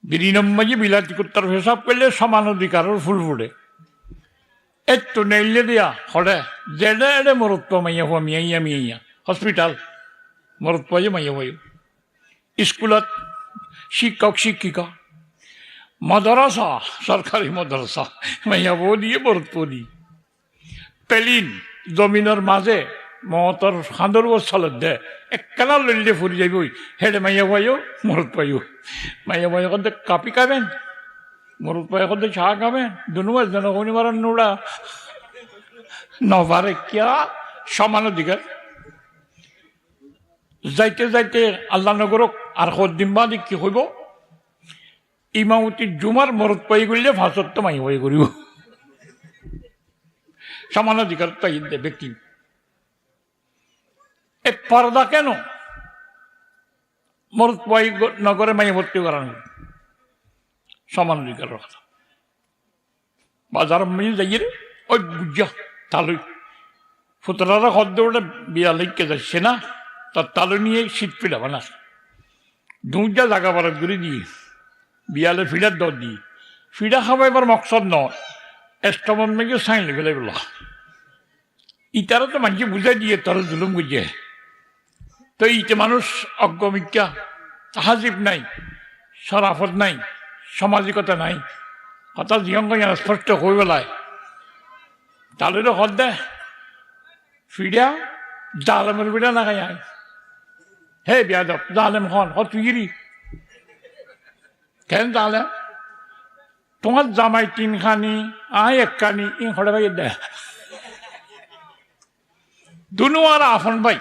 বিনিময়ে বিলাতি কুত্তার হিসাব করলে সমান অধিকারের ফুল ফুটে একটু নেইলে দিয়া হরে জেডে এডে মরত পা মাইয়া হওয়া মিয়াইয়া মিয়াইয়া হসপিটাল মরত পাইয়ে মাইয়া হইও স্কুলত শিক্ষক শিক্ষিকা মাদ্রাসা সরকারি মাদ্রাসা মাইয়া বউ দিয়ে মরত পো দি পেলিন জমিনের মাঝে মহতর হাঁদর বছর দে একখানা লইলে ফুরি যাবই হেডে মাইয়া পাইও মরত পাইও মাইয়া পাইয়া করতে কাপি খাবেন মরত পাইয়া করতে চা খাবেন দুনুবার জনগণিবার নোড়া নবারে কিয়া সমান অধিকার যাইতে যাইতে আল্লাহ নগরক আর সদ্দিম্বা দি কি হইব ইমামতি জুমার মরত পাই গেলে ভাষত মাই হয়ে করিব সমান অধিকার তাই ব্যক্তি এ পর্দা কেন মরত পাই নগরে মাই ভর্তি করানো সমান অধিকার কথা বাজার মিল যাইয়ে ওই বুঝা তালুই ফুতরারা হদ্দ ওটা বিয়া লিখকে যাচ্ছে না তার তালু নিয়ে শীত ফিরা বানাস দুটা জায়গা বারাত করে দিয়ে বিয়ালে ফিরার দর দিয়ে ফিরা খাওয়া এবার মকসদ নয় এস্টমন মেঘে সাইন লেগে বলা ইটারা তো মানুষ বুঝাই দিয়ে তারা জুলুম বুঝে তো ইতে মানুষ অজ্ঞমিকা হাজিব নাই সরাফত নাই সামাজিকতা নাই কথা জিয়ঙ্গ স্পষ্ট হয়ে বেলায় তাহলে তো হদ দে ফিরা জালেমের বিড়া না খাই হে বিয়াদব জালেম হন তুইরি কেন জালেম তোমার জামাই তিনখানি একখানি ইন হরে ভাই দে দুনু আর আফন ভাই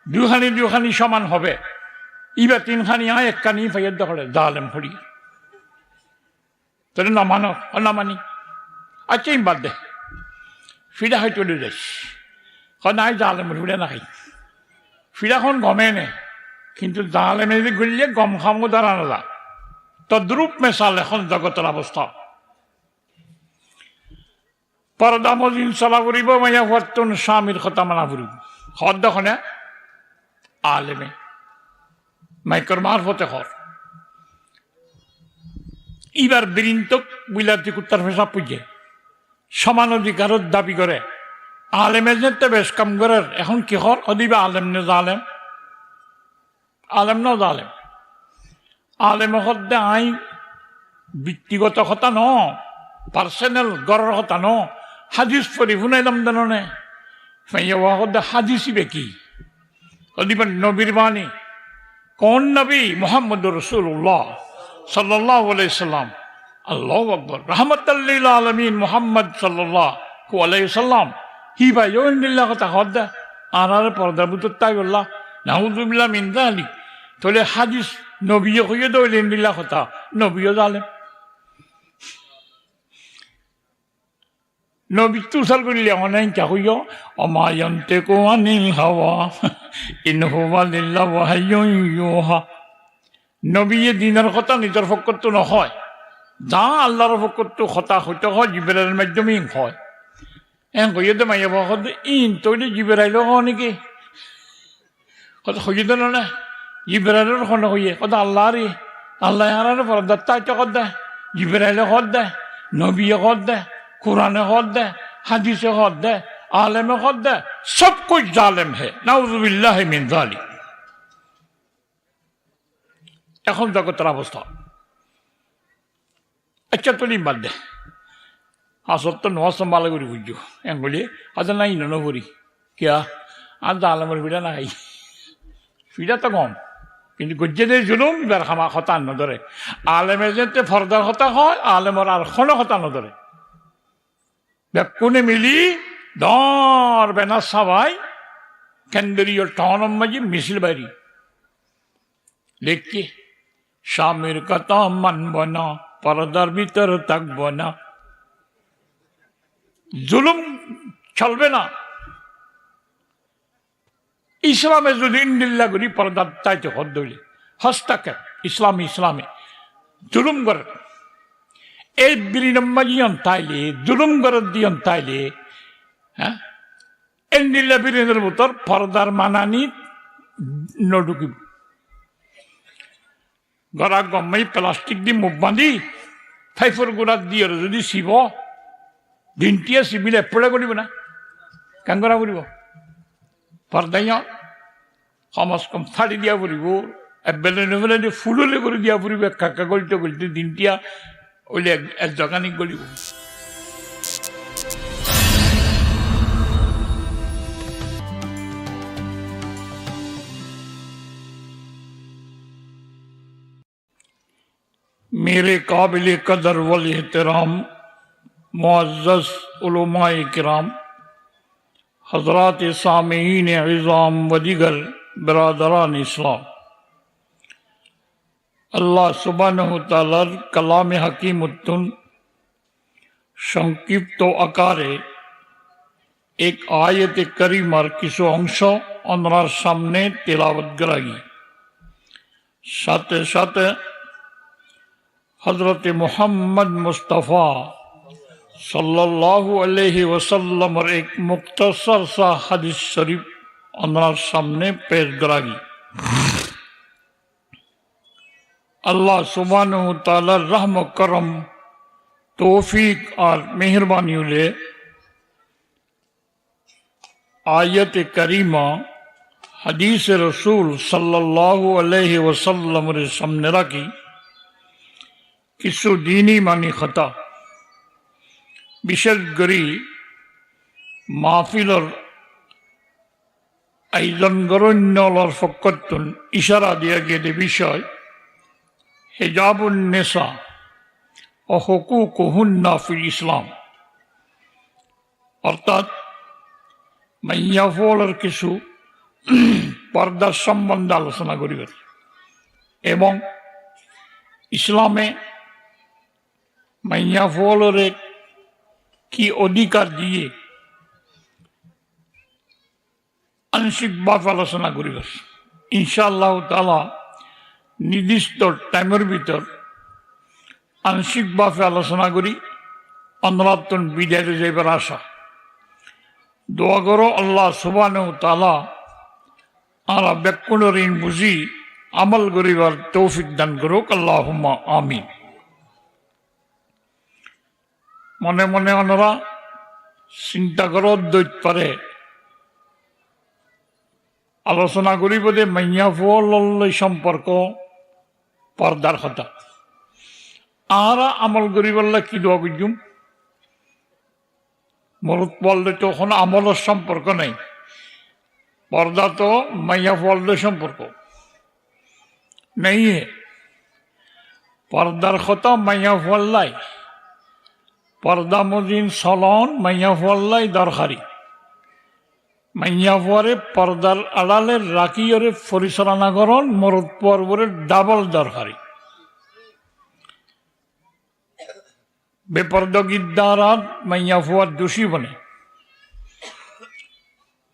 দুখানি সমান হবে ইবা তিনখানি একখানি ভাইয়ের দখলে জালেম হরি তোর না মানো না মানি আচ্ছা বাদ দে ফিরা হয় চলে যাস নাই জালেমের ফিরা না খাই ফিরাখন গমে নে কিন্তু জালেমে যদি ঘুরলে গম খামো দাঁড়ানো যা তদ্রূপ মেশাল এখন জগতের অবস্থা পর্দা মজিন চলা ফুরিব মাইয়া হতুন স্বামীর কথা মানা ফুরিব হদ্দখনে আলেমে মাইকর মারফতে হর ইবার বৃন্তক বিলাতি কুত্তার ফেসা পুজে সমান অধিকারের দাবি করে আলেমে যেতে বেশ কাম করে এখন কি হর অদিবা আলেম নে জালেম আলেম না জালেম আলেম হদ্দে আই ব্যক্তিগত কথা ন পার্সোনাল গড়ের কথা ন হাদিস পড়ি শুনাইলাম জাননে হদ্দে হাদিসিবে কি অদিবা নবীর বাণী কোন নবী মোহাম্মদ রসুল্লাহ সাল্লাল্লাহু আলাইহি সাল্লাম আল্লাহু আকবার রাহমাতাল্লিল আলামিন মুহাম্মদ সাল্লাল্লাহু আলাইহি সাল্লাম হি ভাই ওইনিল্লাহ কথা হদ্দে আর পর্দার ভিতর তাই বললা নাউযুবিল্লাহ মিন যালিক তাহলে হাদিস নবীও হইয়ে দইলেন দিল্লা কথা নবীও জালেম নবী তুষার করিলে অনেক কা হইয় অমায়ন্তে কো আনিল হাওয়া ইন হুয়া লিল্লাহ ওয়াহাইয়ুন ইউহা নবী দিনের কথা নিজের ফকত নহয় যা আল্লাহর ফকত কথা হইতে হয় জিবরাইলের মাধ্যমে হয় এন কইয়ে দে মাইয়া বহদ ইন তইলে জিবরাইল হয় নাকি কথা হইয়ে দে না জিবরাইলের খন হইয়ে কথা আল্লাহরই আল্লাহ আর পর্দার তাইতে কর দে জিবরাইলে হদ দে নবী হদ দে কোরআনে হদ দে হাদিসে হদ দে আলেমে হদ দে সব কুছ জালেম হে নাউযুবিল্লাহ মিন যালিক এখন জগতের অবস্থা আচ্ছা তুলি বাদ দে আসল তো নোয়া সম্ভালা করি বুঝছো এগুলি আজ নাই নবরি কিয়া আর জালেমের ফিরা নাই ফিরা তো কম কিন্তু গজ্জেদের জুলুম এবার খামা হতা নধরে আলেমের যেতে ফর্দার হতা হয় আলেমর আর কোনো হতা নধরে কোনে মিলি দর বেনা সবাই কেন্দ্রীয় টাউন মাঝে মিছিল বাড়ি দেখি স্বামীর কথা মানব না পর্দার ভিতর থাকবো না জুলুম চলবে না ইসলামে যদি ইন্দিল্লা করি পর্দার তাইতে হদ দইলে হস্তাক্ষেপ ইসলামে জুলুম করে এই বিরিনম্মা দিয়ন তাইলে জুলুম করে দিয়ন তাইলে হ্যাঁ ইন্দিল্লা বিরিনের ভিতর পর্দার মানানি নডুকিব গড়া গম্মাই প্লাস্টিক দি মুখ বান্ধি ফাইফর গোড়া দিয়ে যদি শিব দিনটিয়ে শিবিলে এপড়ে কৰিব না কেন করা কৰিব পর্দাইয়া কমাস কম ফাড়ি দিয়া পড়ব এবেলে নেবেলে ফুললে করে দিয়া পড়ব কাকা গলিতে গলিতে দিনটিয়া ওইলে এক জগানি গলিব मेरे काबिल कदर वल एहतराम मुअज़्ज़ज़ उलमाए किराम हज़रात सामीन इज़ाम व दिगर बिरादरान इस्लाम अल्लाह सुब्हानहु ताआलार कलामे हकीमुत्तुन সংক্ষিপ্ত আকারে এক আয়াতে কারিমার কিছু অংশ আপনার সামনে তেলাওয়াত করি সাথে সাথে हजरत मोहम्मद मुस्तफ़ा सल्लल्लाहु अलैहि वसल्लम और एक मुख्तसर सा हदीस शरीफ अनार सामने पेश करागी अल्लाह सुब्हानहु तआला रहम करम तौफीक और मेहरबानी ले आयत करीमा हदीस रसूल सल्लल्लाहु अलैहि वसल्लम रे सामने रखी কিছু দিনই মানি খতা বিশেষ করে মাহফিলর আয়োজন গরণ্যলর ফকতুন ইশারা দিয়া গেলে বিষয় হিজাবুন নেসা ও হুকুকুহুন্না ফিল ইসলাম অর্থাৎ মাইয়াফলের কিছু পর্দার সম্বন্ধে আলোচনা করিবে এবং ইসলামে মাইয়া ফলরে কি অধিকার দিয়ে আংশিকভাবে আলোচনা করিব ইনশাআল্লাহ তাআলা নির্দিষ্ট টাইমের ভিতর আংশিকভাবে আলোচনা করি অনরাতন বিদায় যাইবার আশা দোয়া করো আল্লাহ সুবহানাহু তাআলা আর ব্যাকুল ঋণ বুঝি আমল করিবার তৌফিক দান করুক আল্লাহুম্মা আমিন মনে মনে ওনারা চিন্তা করো দৈত পারে আলোচনা করিব যে মাইয়া ফুল সম্পর্ক পর্দার কথা আর আমল করিবার কি দোয়া করছুম মরত বললে তো এখন আমলের সম্পর্ক নাই পর্দা তো মাইয়া ফুল সম্পর্ক নেই পর্দার কথা মাইয়া ফুয়াল্লাই পর্দা মদিন চলন মাইয়া ফুয়াল্লাই দরকারি মাইয়া ফুয়ারে পর্দার আড়ালে রাখিয়রে পরিচালনা করন মরদ পর্বরে ডাবল দরকারি বেপর্দগীর দ্বারা মাইয়া ফুয়ার দোষী বনে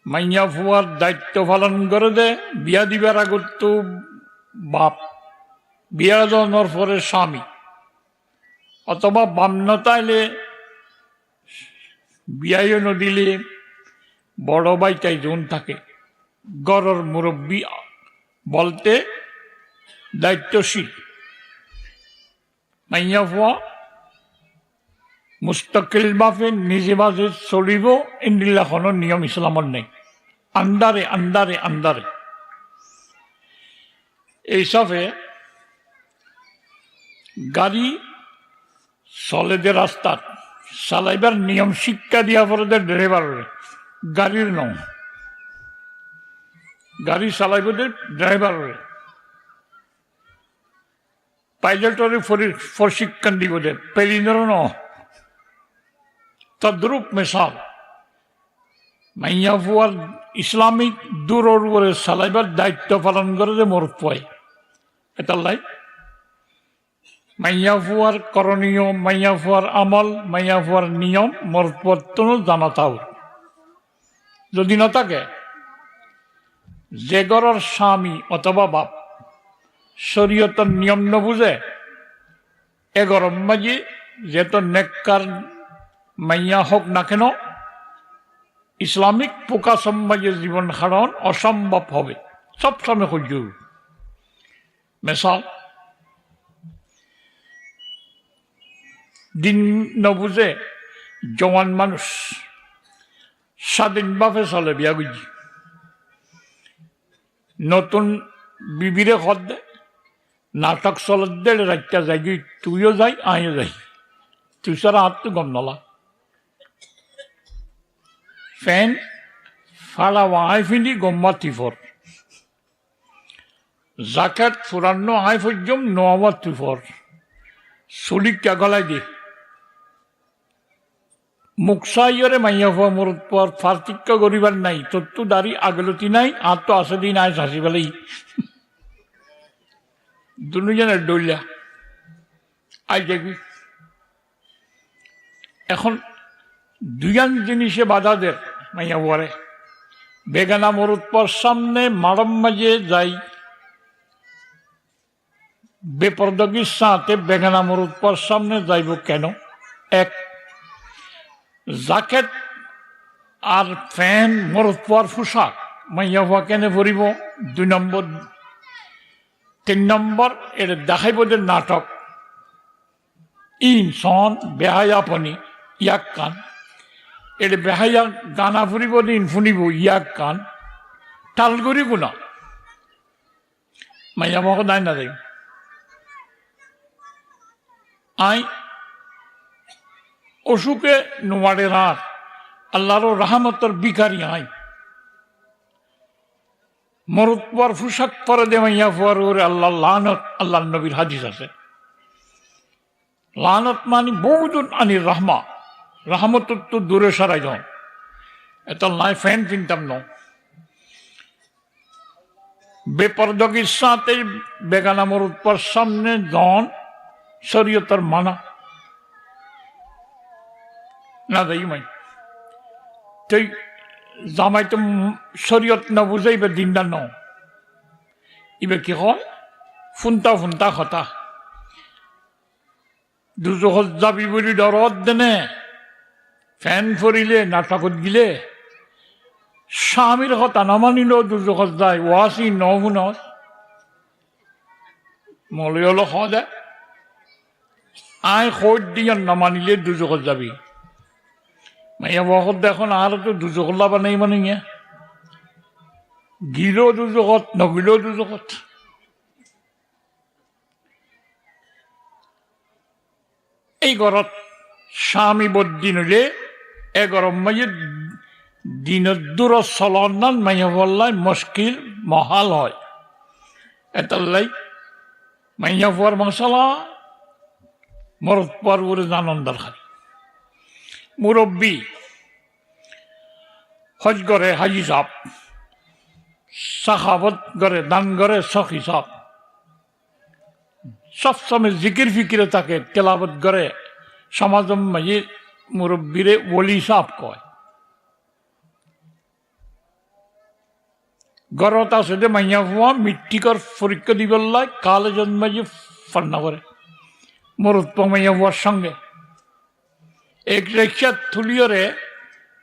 মাইয়া ফুয়ার দায়িত্ব পালন করে দে বিয়া দিবার আগত তো বাপ বিয়া জন্মর পরে স্বামী অথবা বামনতাইলে বিয়ায় নদিলে বড় ভাইটাই জন থাকে গরর মুরব্বী বলতে দায়িত্বশীল মাইয়া ফুয়া মুস্তাকিল ভাবে নিজে বাজে চলিব ইন্দিল্লা কোনো নিয়ম ইসলামত নেই আন্দারে আন্দারে আন্দারে এইসবে গাড়ি চলে যে রাস্তার চালাইবার নিয়ম শিক্ষা দিয়া পরে ড্রাইভারের গাড়ির নয় গাড়ি চালাইব যে ড্রাইভারের পাইলটরে প্রশিক্ষণ দিব যে পেলিনের ন তদ্রূপ মেশাল মাইয়া ফুয়ার ইসলামিক দূরের উপরে চালাইবার দায়িত্ব পালন করে যে মোর পয় এটা লাই মাইয়া ফুয়ার করণীয় মাইয়া ফুয়ার আমল মাইয়া ফুয়ার নিয়ম মোর পত্তন জানা তাও যদি না থাকে যে ঘরের স্বামী অথবা বাপ শরীয়তের নিয়ম ন বুঝে এ গরম মাঝি যেত নেককার মাইয়া হোক না কেন ইসলামিক পোকা সমাজে জীবন ধারণ অসম্ভব হবে সবসময় সহ্য মেশাল দিন নবুঝে জওয়ান মানুষ স্বাধীনভাবে চলে বিয়া বুঝি নতুন বিবিরে খত দে নাটক চলত দে রাতটা যাই গই তুইও যাই আমিও যাই তুই সারা হাত তো গম নলা ফ্যান ফালা আই ফিনি গম্মা তিফর জাকাত ফুরান্ন আই ফজম নোয়ামা তিফর চুলিক গলাই দি মুকসাইরে মাইয়া হওয়া মরত পর পার্থক্য করিবার নাই তোর তো দাড়ি আগলতি নাই আর তো আসে দিন আয় শাসি বেলাই দুজনের ডলিয়া আই দেখবি এখন দুইয়ান জিনিসে বাধা দের মাইয়া বরে বেগানা মরুত পর সামনে মারম মাঝে যাই বেপরদগির সাথে বেগানা মরুত পর সামনে যাইব কেন এক জাকেট আর ফ্যান মরত পর পোশাক মাইয়া হওয়া কেনে পরিব 2 নম্বর 3 নম্বর এর দেখাইব যে নাটক ইনসন বেহায়াপনি ইয়াক কান এর বেহায়া গানা ফুরিব দিন শুনিব ইয়াক কান টালগুড়ি গুণা মাইয়া হওয়া দায় না দেব আই অসুখে নোয়ারে রাত আল্লাহর রাহমতর বিকারি আই মরত পর পোশাক পরে দে মাইয়া পর ওরে আল্লাহ লানত আল্লাহ নবীর হাদিস আছে লানত মানি বহুদূর আনি রহমা রহমত তো দূরে সরাই যাও এত নাই ফ্যান কিনতাম ন বেপরদগির সাথে বেগানা মরত পর সামনে জন শরীয়তের মানা না যাই মাই তুই জামাই তো শরীয়ত না বুঝাইবে দিনটা ন ইবে কি হয় ফুনতা ফুনতা কথা দুজহত যাবি বলি ডরত দেনে ফ্যান ফরিলে নাটকত গিলে স্বামীর কথা নামানিল দুজহত যায় ওয়াসি নহুন মলয়ল দে আই খোঁজ দিয়ে নামানিলে দুজহত যাবি মাইয়া বখত দেখুন আর তো দুজকল্লা বানাই মানে গিলেও দুজকত নগিলেও দুজকত এই ঘৰত স্বামী বদিন হলে এগরম মাঝে দিনের দূর চলনান মাইয়া বললাই মুশকিল মহাল হয় এটালাই মাইয়া পর মশলা মরত পর করে জানন দরকার মুরব্বী হজ করে হাজি সাহ সাখাবত করে দান করে সখী সাহ সবসময় জিকির ফিকিরে থাকে তেলাবত করে সমাজ মাঝে মুরব্বীরে ওলি সাহ কয় গরত আছে যে মাইয়া ফুয়া মৃত্তিকর পরীক্ষা দিবল্লাই কালে জন্মাজি ফান্না করে মরত মাইয়া ফুয়ার সঙ্গে এক রিক্সা তুলিয়রে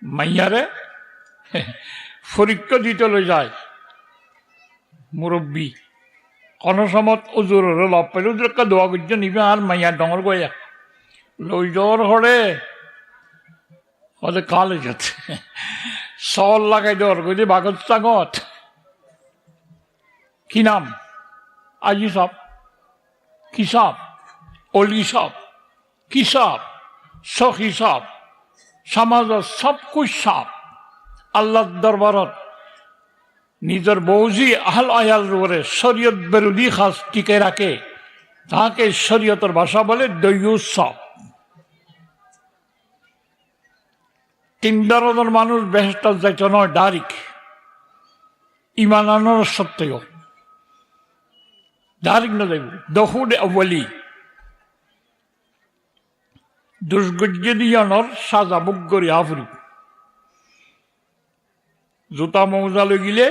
মাইয়ারে পরীক্ষা দিতে লই যায় মুরব্বী কোন সময় উজুর লাভ পাইল উজুরকা দোয়া করছে নিবে আর মাইয়া ডঙর গয়া লই যাওয়ার হরে ওদের কালে যাচ্ছে সল লাগাই দেওয়ার গেছে বাগত চাগত কি নাম আজি সাহ কি সাহ অলি সাহ কি সাহ সখী সাহ সমাজত সব কুছ সাহ আল্লাহ দরবারত নিজের বৌজি আহল আয়াল রোরে শরীয়ত বিরোধী খাস টিকে রাখে তাকে শরীয়তের ভাষা বলে দয়ুস সাহ 3 ধরনের মানুষ বেহেশত যাইতে নয় ডাইরেক্ট ইমান আনার সত্ত্বেও ডাইরেক্ট না যাইব দহুদ আউয়ালি দুষ্গজ্জেদিয়ানোর সাজা বুক করি আফরি জুতা মৌজা লৈ গিলে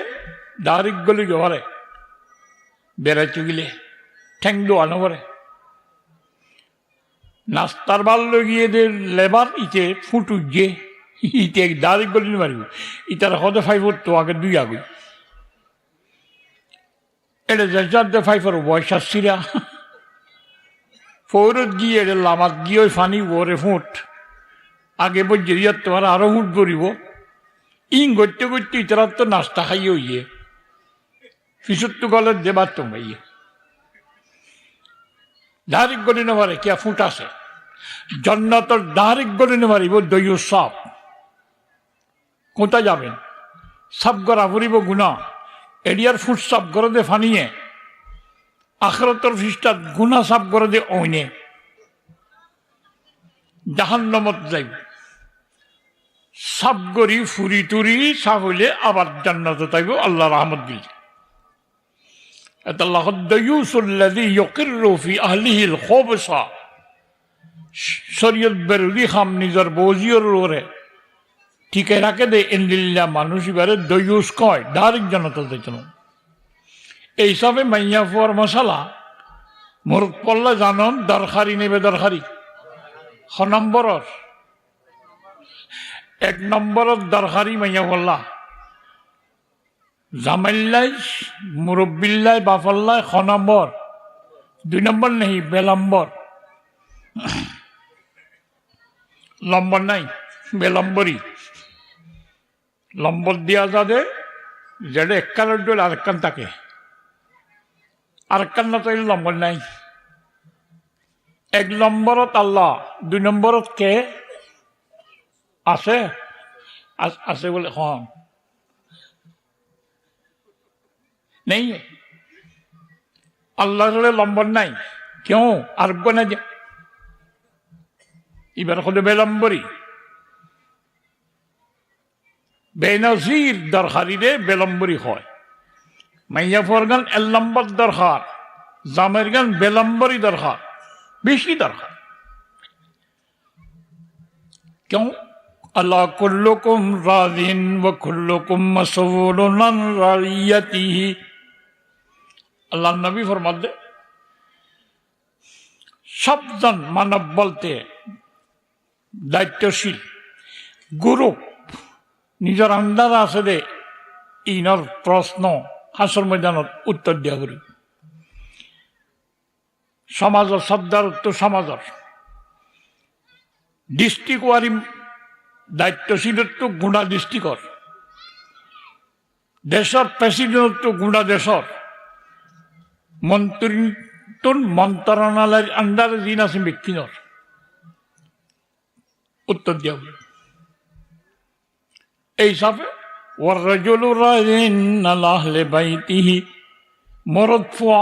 ডাইরেক্ট গলি ঘরে বেড়াইতে গিলে ঠেং দোয়া নগরে নাস্তার বাল লৈ গিয়ে দে লেবার ইতে ফুটু যে ইতে ডাইরেক্ট গলি মারিব ইটার হদে ফাইভর তো আগে 2 আগুই এটা যার দে ফাইভর বয়স আসছিরা ফৌরত গিয়ে লামাত গিয়ে ফানি ওরে ফুট আগে বজ্রিয়াত তোমার আরো ফুট করিব ইং করতে করতে ইতার তো নাস্তা খাইয়ে ইয়ে পিছুর তো গলের দেবার তোমাইয়ে ডাইরেক্ট গলি নেবারে কে ফুট আছে জন্নতর ডাইরেক্ট গলি নেবারিব দইয় সাপ কোথায় যাবেন সাপ গড়া ফুরিব গুণা এরিয়ার ফুট সাপ গড়ে দে ফানিয়ে আখরতর ফিস্টার গুণা সাপ গড়ে দে ওইনে জাহান্নামত যাইব সাপ গড়ি ফুরি টুরি সাপ হইলে আবার জান্নাত তাইব আল্লাহ রহমত দিল আল্লাহ দয়ুসুল্লাযী ইউকিররু ফি আহলিহিল খুবসা শরীয়ত বিরোধী খাম নিজের বজিয়র ওরে ঠিকে রাখে দে ইন্দিল্লা মানুষ এবারে দয়ুস কয় ডাইরেক্ট জান্নাত যাইতেন এই হিসাবে মাইয়া ফুয়ার মশালা মোর পল্লা জানন দরকারি নেবে দরকারি খ নম্বরর এক নম্বরত দরকারি মাইয়া পল্লা জামাইল্লাই মুরব্বিল্লাই বাফাল্লাই খ নম্বর 2 নম্বর নেই বেলম্বর লম্বর নাই বেলম্বরই লম্বর দিয়া যাবে যেটা এককালের ডোল আরেকখান থাকে আরেকখান না তাইলে লম্বর নাই 1 নম্বরত আল্লাহ 2 নম্বরত কে আছে আছে বলে হ্যাঁ নেই আল্লাহর লম্বর নাই কেউ আরোগ্য না যে এবার হলে বেলম্বরী বেনজির দরকারিরে বেলম্বরী হয় মাইয়া ফরগান 1 নম্বর দরকার জামের গান বেলম্বরী দরকার বেশি দরকার কেউ আল্লাহ কুল্লুকুম রাজিন ওয়া কুল্লুকুম মাসউলুন আন রাইয়াতিহি আল্লাহ নবী ফরমাতে সবজন মানব বলতে দায়িত্বশীল গুরু নিজের আন্দাজ আছে দে ইনর প্রশ্ন হাসর ময়দানত উত্তর দিয়া করি সমাজের সর্দার উত্তর সমাজের ডিস্ট্রিক্ট ওয়ারি দায়িত্বশীলত্ব গুণা ডিস্ট্রিক্টর দেশের প্রেসিডেন্ট গুণা দেশের মন্ত্রী মন্ত্রণালয়ের আন্ডারে দিন আছে ব্যক্তির উত্তর দিয়া এই হিসাবে ওয়াররাজুলু রাইন আলা আহলি বাইতিহি মরদ ফুয়া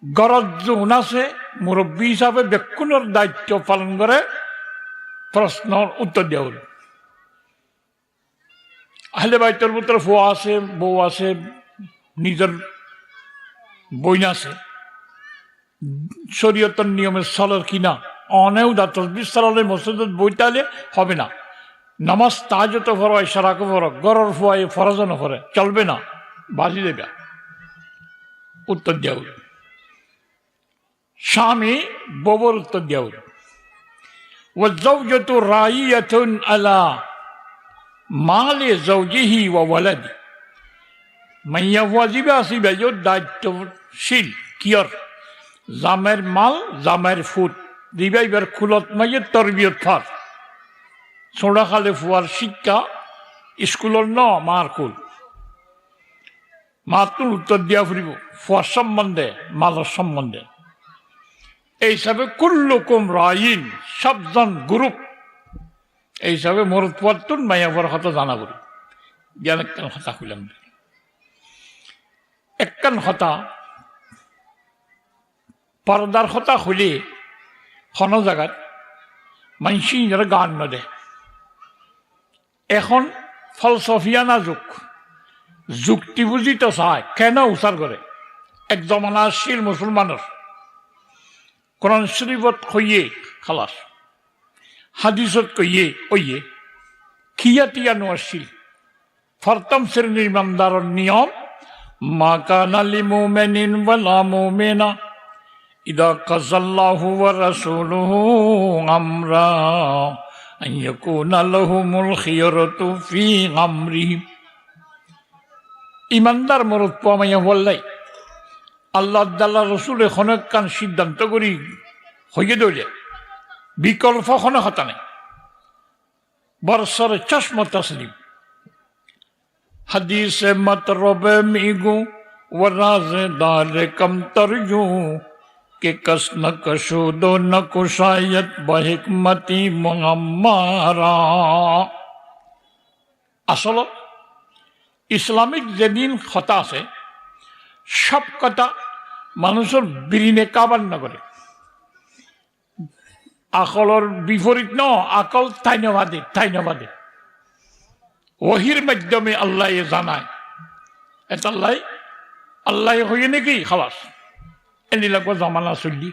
গরজ জোন আছে মুরব্বী হিসাবে ব্যক্তির দায়িত্ব পালন করে প্রশ্নের উত্তর দেওয়া হল আহলে বাইতের ভিতরে ফুয়া আছে বউ আছে নিজের বইন আছে শরীয়তের নিয়মে চলার কিনা অনেও দা তসবিহ চালালে মসজিদত বইতালে হবে না নামাজ তাহাজ্জুদ পড়ো ইশরাকও পড়ো গরর ফুয়াই ফরজও নপড়ে চলবে না বাজি দেবে উত্তর দেওয়া হল স্বামী বউর উত্তর দেওয়া হল والزوجة راعية على مال زوجه وولده মাইয়া ওয়াজিবে আসিবে যে দায়িত্বশীল কিয়র জামের মাল জামের ফুট দিবাইবার খুলত মাইয়ে তরবিয়ত ফার ছোড়া খালে ফুয়ার শিক্ষা স্কুলের ন মার কুল মার তুল উত্তর দিয়া ফুরিব ফুয়ার সম্বন্ধে মালের সম্বন্ধে এই হিসাবে কুল্লুকুম রাইন সবজন গ্রুপ এই হিসাবে মরদ পর্তুন মাইয়াবর কথা জানা করি জ্ঞান একখান কথা কইলাম একখান কথা পর্দার কথা হলে কোনো জায়গায় মানসি যারা গান নদে এখন ফলসফিয়ানা যুগ যুক্তি বুঝি তো চায় কেন উচার করে এক জমানা আসছিল মুসলমানের কোরআন শরীফত কইয়ে খালাস হাদিসত কইয়ে ওইয়ে খিয়াটিয়ানো আসছিল প্রথম শ্রেণীর ইমানদারের নিয়ম মা কানা লিমুমিনিন ওয়ালা মুমিনা ইদা কাযাল্লাহু ওয়া রাসূলুহু আমরা আন ইয়াকুনা লাহুমুল খিয়রাতু ফি আমরিহিম ইমানদার মরদ পামাইয়া বললাই আল্লাহ আল্লাহ রসুল এখন কান সিদ্ধান্ত করি হয়ে দৌড়ে বিকল্প কোনো কথা নেই বরসর চশমা তসলিম حدیث مطرب میگو و رازدار کم ترجو کہ کس نہ کشود و نہ کشایت بحکمتی معمارا আসল ইসলামিক যেদিন কথা আছে সব কথা মানুষের বিরিনে কাবার না করে আকলর বিপরীত ন আকল তাইনবাদে ওহির মাধ্যমে আল্লাহ জানায় এটা আল্লাহ হয়ে নাকি খালাস এনে লাগবে জামানা চলি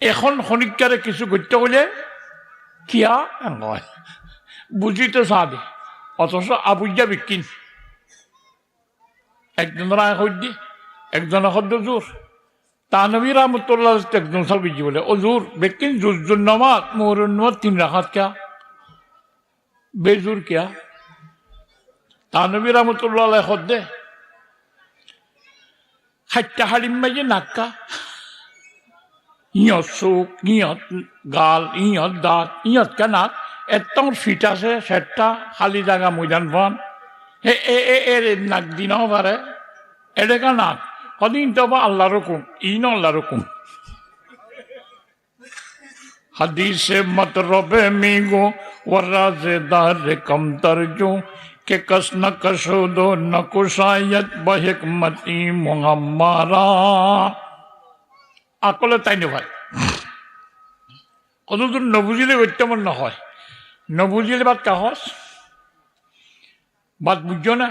এখন শনিকারে কিছু গত্য করলে কিয়া নয় বুঝিতে চাহ দে অথচ আবুজা বিকিন একজনের আয় একজনের শব্দ জোর তানবী রহমতুল্লাহ একজন সাল বিজি বলে ও জোর বেকিন জুর নামাজ মোহর নামাজ 3 রাকাত কিয়া বেজুর কিয়া তানবী রহমতুল্লাহ আলাইহি খদ্দে হাইটা হালিম মাঝে নাক্কা ইয়ত চোখ ইয়ত গাল ইয়ত দাঁত ইয়ত কানাক একদম ফিট আছে সেটটা খালি জায়গা ময়দান বন এর নাক দিনও পারে এডেকা নাক কদিন তো বা আল্লাহর হুকুম ইন আল্লাহর হুকুম হাদিসে মতরবে মিগো ওয়ারাজদার কম তরজু কে কস ন কসুদ ন কুশায়ত বহিকমতি মুহাম্মারা আকলে তাই নে ভাই কতদূর নবুঝিলে বর্তমান না হয় নবুঝিলে বাদ কাহস বাদ বুঝছো না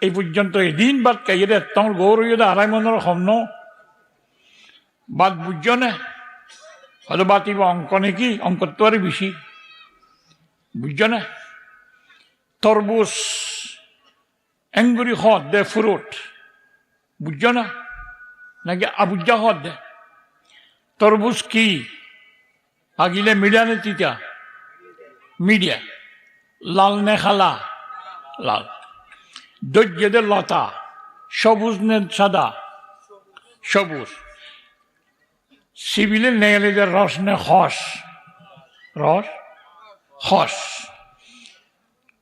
এই পর্যন্ত এদিন বাদ কাইয়ে তোমার গৌর হইয়ে 2.5 মনের সম্ন বাদ বুঝছো না হয়তো বাতিব অঙ্ক নাকি অঙ্ক তো আরো বেশি বুঝছো না তরবুজ এঙ্গুরি হদ দে ফ্রুট বুঝছো না নাকি আবুজা হদ দে তরবুজ কি আগিলে মিডিয়া নে তিতা মিডিয়া লাল নে খালা লাল দৈর্যদের লতা সবুজ নে সাদা সবুজ সিভিলের নেগেলেদের রস নে হস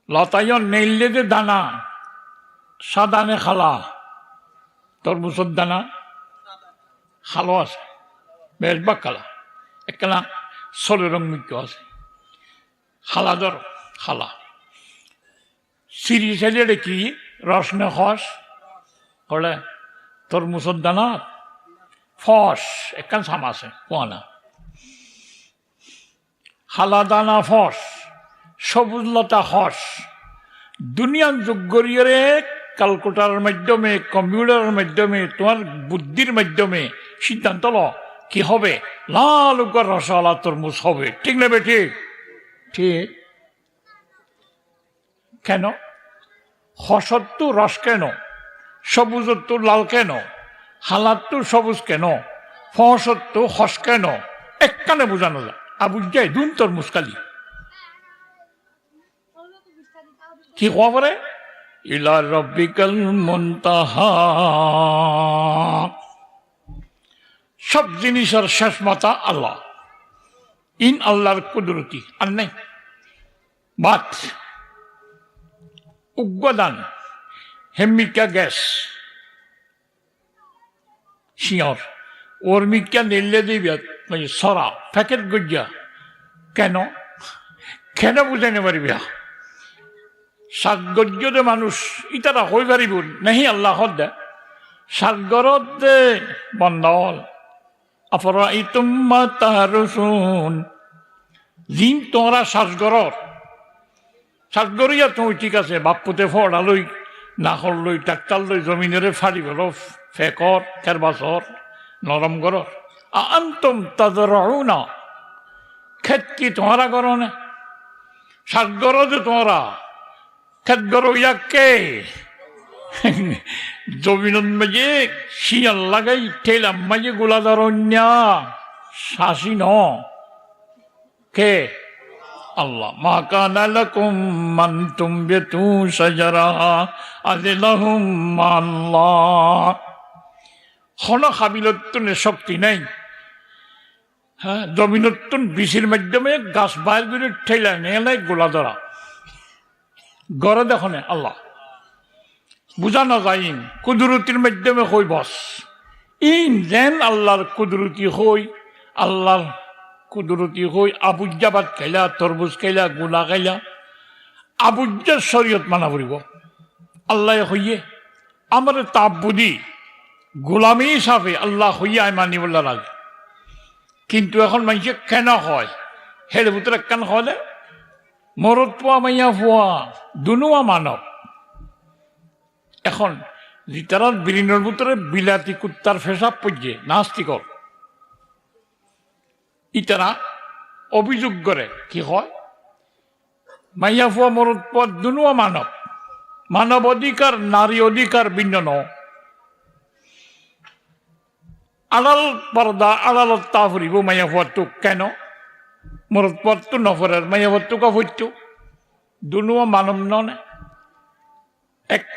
লতাইয় নেইলেদের দানা সাদা নে খালা তরমুজের দানা খালো আছে বেশ বা কালা একলা সরে রং মিক্য আছে খালাদর খালা সিরি ছেলে কি রস নে হস কলে তরমুজের দানা ফস একখান সাম আছে কোয়ানা হালা দানা ফস সবুজ লতা হস দুনিয়ার যোগ্যরে ক্যালকুলেটরের মাধ্যমে কম্পিউটারের মাধ্যমে তোমার বুদ্ধির মাধ্যমে সিদ্ধান্ত ল কি হবে লাল রসওয়ালা তরমুজ হবে ঠিক নেবে ঠিক ঠিক কেন হসত্তু রস কেন সবুজত্তু লাল কেন হালাত্তু সবুজ কেন ফসত্তু হস কেন একখানে বোঝানো যায় আবুজ যায় দুন তরমুজ কালি কি হওয়া পরে ইলা রব্বিকাল মুনতাহা সব জিনিসের শেষ মাথা আল্লাহ ইন আল্লাহর কুদরতি আর নাই বাত উগ্রদান হেমিকা গ্যাস শিয়র ওর মিকা নিলে দিবি সরা প্যাকেট গজ্জা কেন কেন বুঝে নে পারবি সাগজ্যদে মানুষ ইতারা হয়ে পারিব নাহি আল্লাহ দে সাগরত দে বন্ধল আফরাইতুম মা তাহরুসুন জিন তোমরা সাজগরিয়া তুমি ঠিক আছে বাপুতে ফড়া লই নাহর লই ট্রাক্টার লই জমিনেরে ফাড়ি গেল ফেকর খেরবাসর নরম গর আন্তম তাদরাউনা খেত কি তোমরা করো না সাজগর যে তোমরা খেত গর ইয়াকে জমিনের মাঝে শিয়াল লাগাই ঠেলাম মাঝে গোলাদার অন্যা শাসি ন কে আল্লাহ মা কানা লাকুম মান তুমবিতু শাজারাহা আযলাহুম আল্লাহ হন কাবিলত্বনে শক্তি নাই হ্যাঁ, জমিনত্তন বিচির মাধ্যমে গাছ বাইর করে ঠেলা নেলে গোলা ধরা গড়ে দেখো না আল্লাহ বুঝা না যায় কুদরতির মাধ্যমে হই বস ইন যেন আল্লাহর কুদরতি হই আল্লাহর কুদরতি হই আবুজ্জাবাদ খাইলা তরবুজ খাইলা গোলা খাইলা আবুজ্জার শরীয়ত মানা পড়িব আল্লাহ হইয়ে আমার তাপ বুদ্ধি গোলামি হিসাবে আল্লাহ হইয়া মানি বললা লাগে কিন্তু এখন মানুষে কেন হয় হের ভিতরে কেন হলে মরদ পোয়া মাইয়া পোয়া দুনুয়া মানব এখন তারা বিলীনের ভিতরে বিলাতি কুত্তার ফেসাব পড়ছে নাস্তিকর ইতারা অভিযোগ করে কি হয় মাইয়া পোয়া মরদ পোয়া দুনুয়া মানব মানব অধিকার নারী অধিকার ভিন্ন ন আড়াল পর্দা আড়ালত তা ফুরিব মাইয়া ফুয়ার কেন মরদ পর তো নফরের মাইয়া ফুয়ার তো কফুরত দুনুয়া মানব নয় এক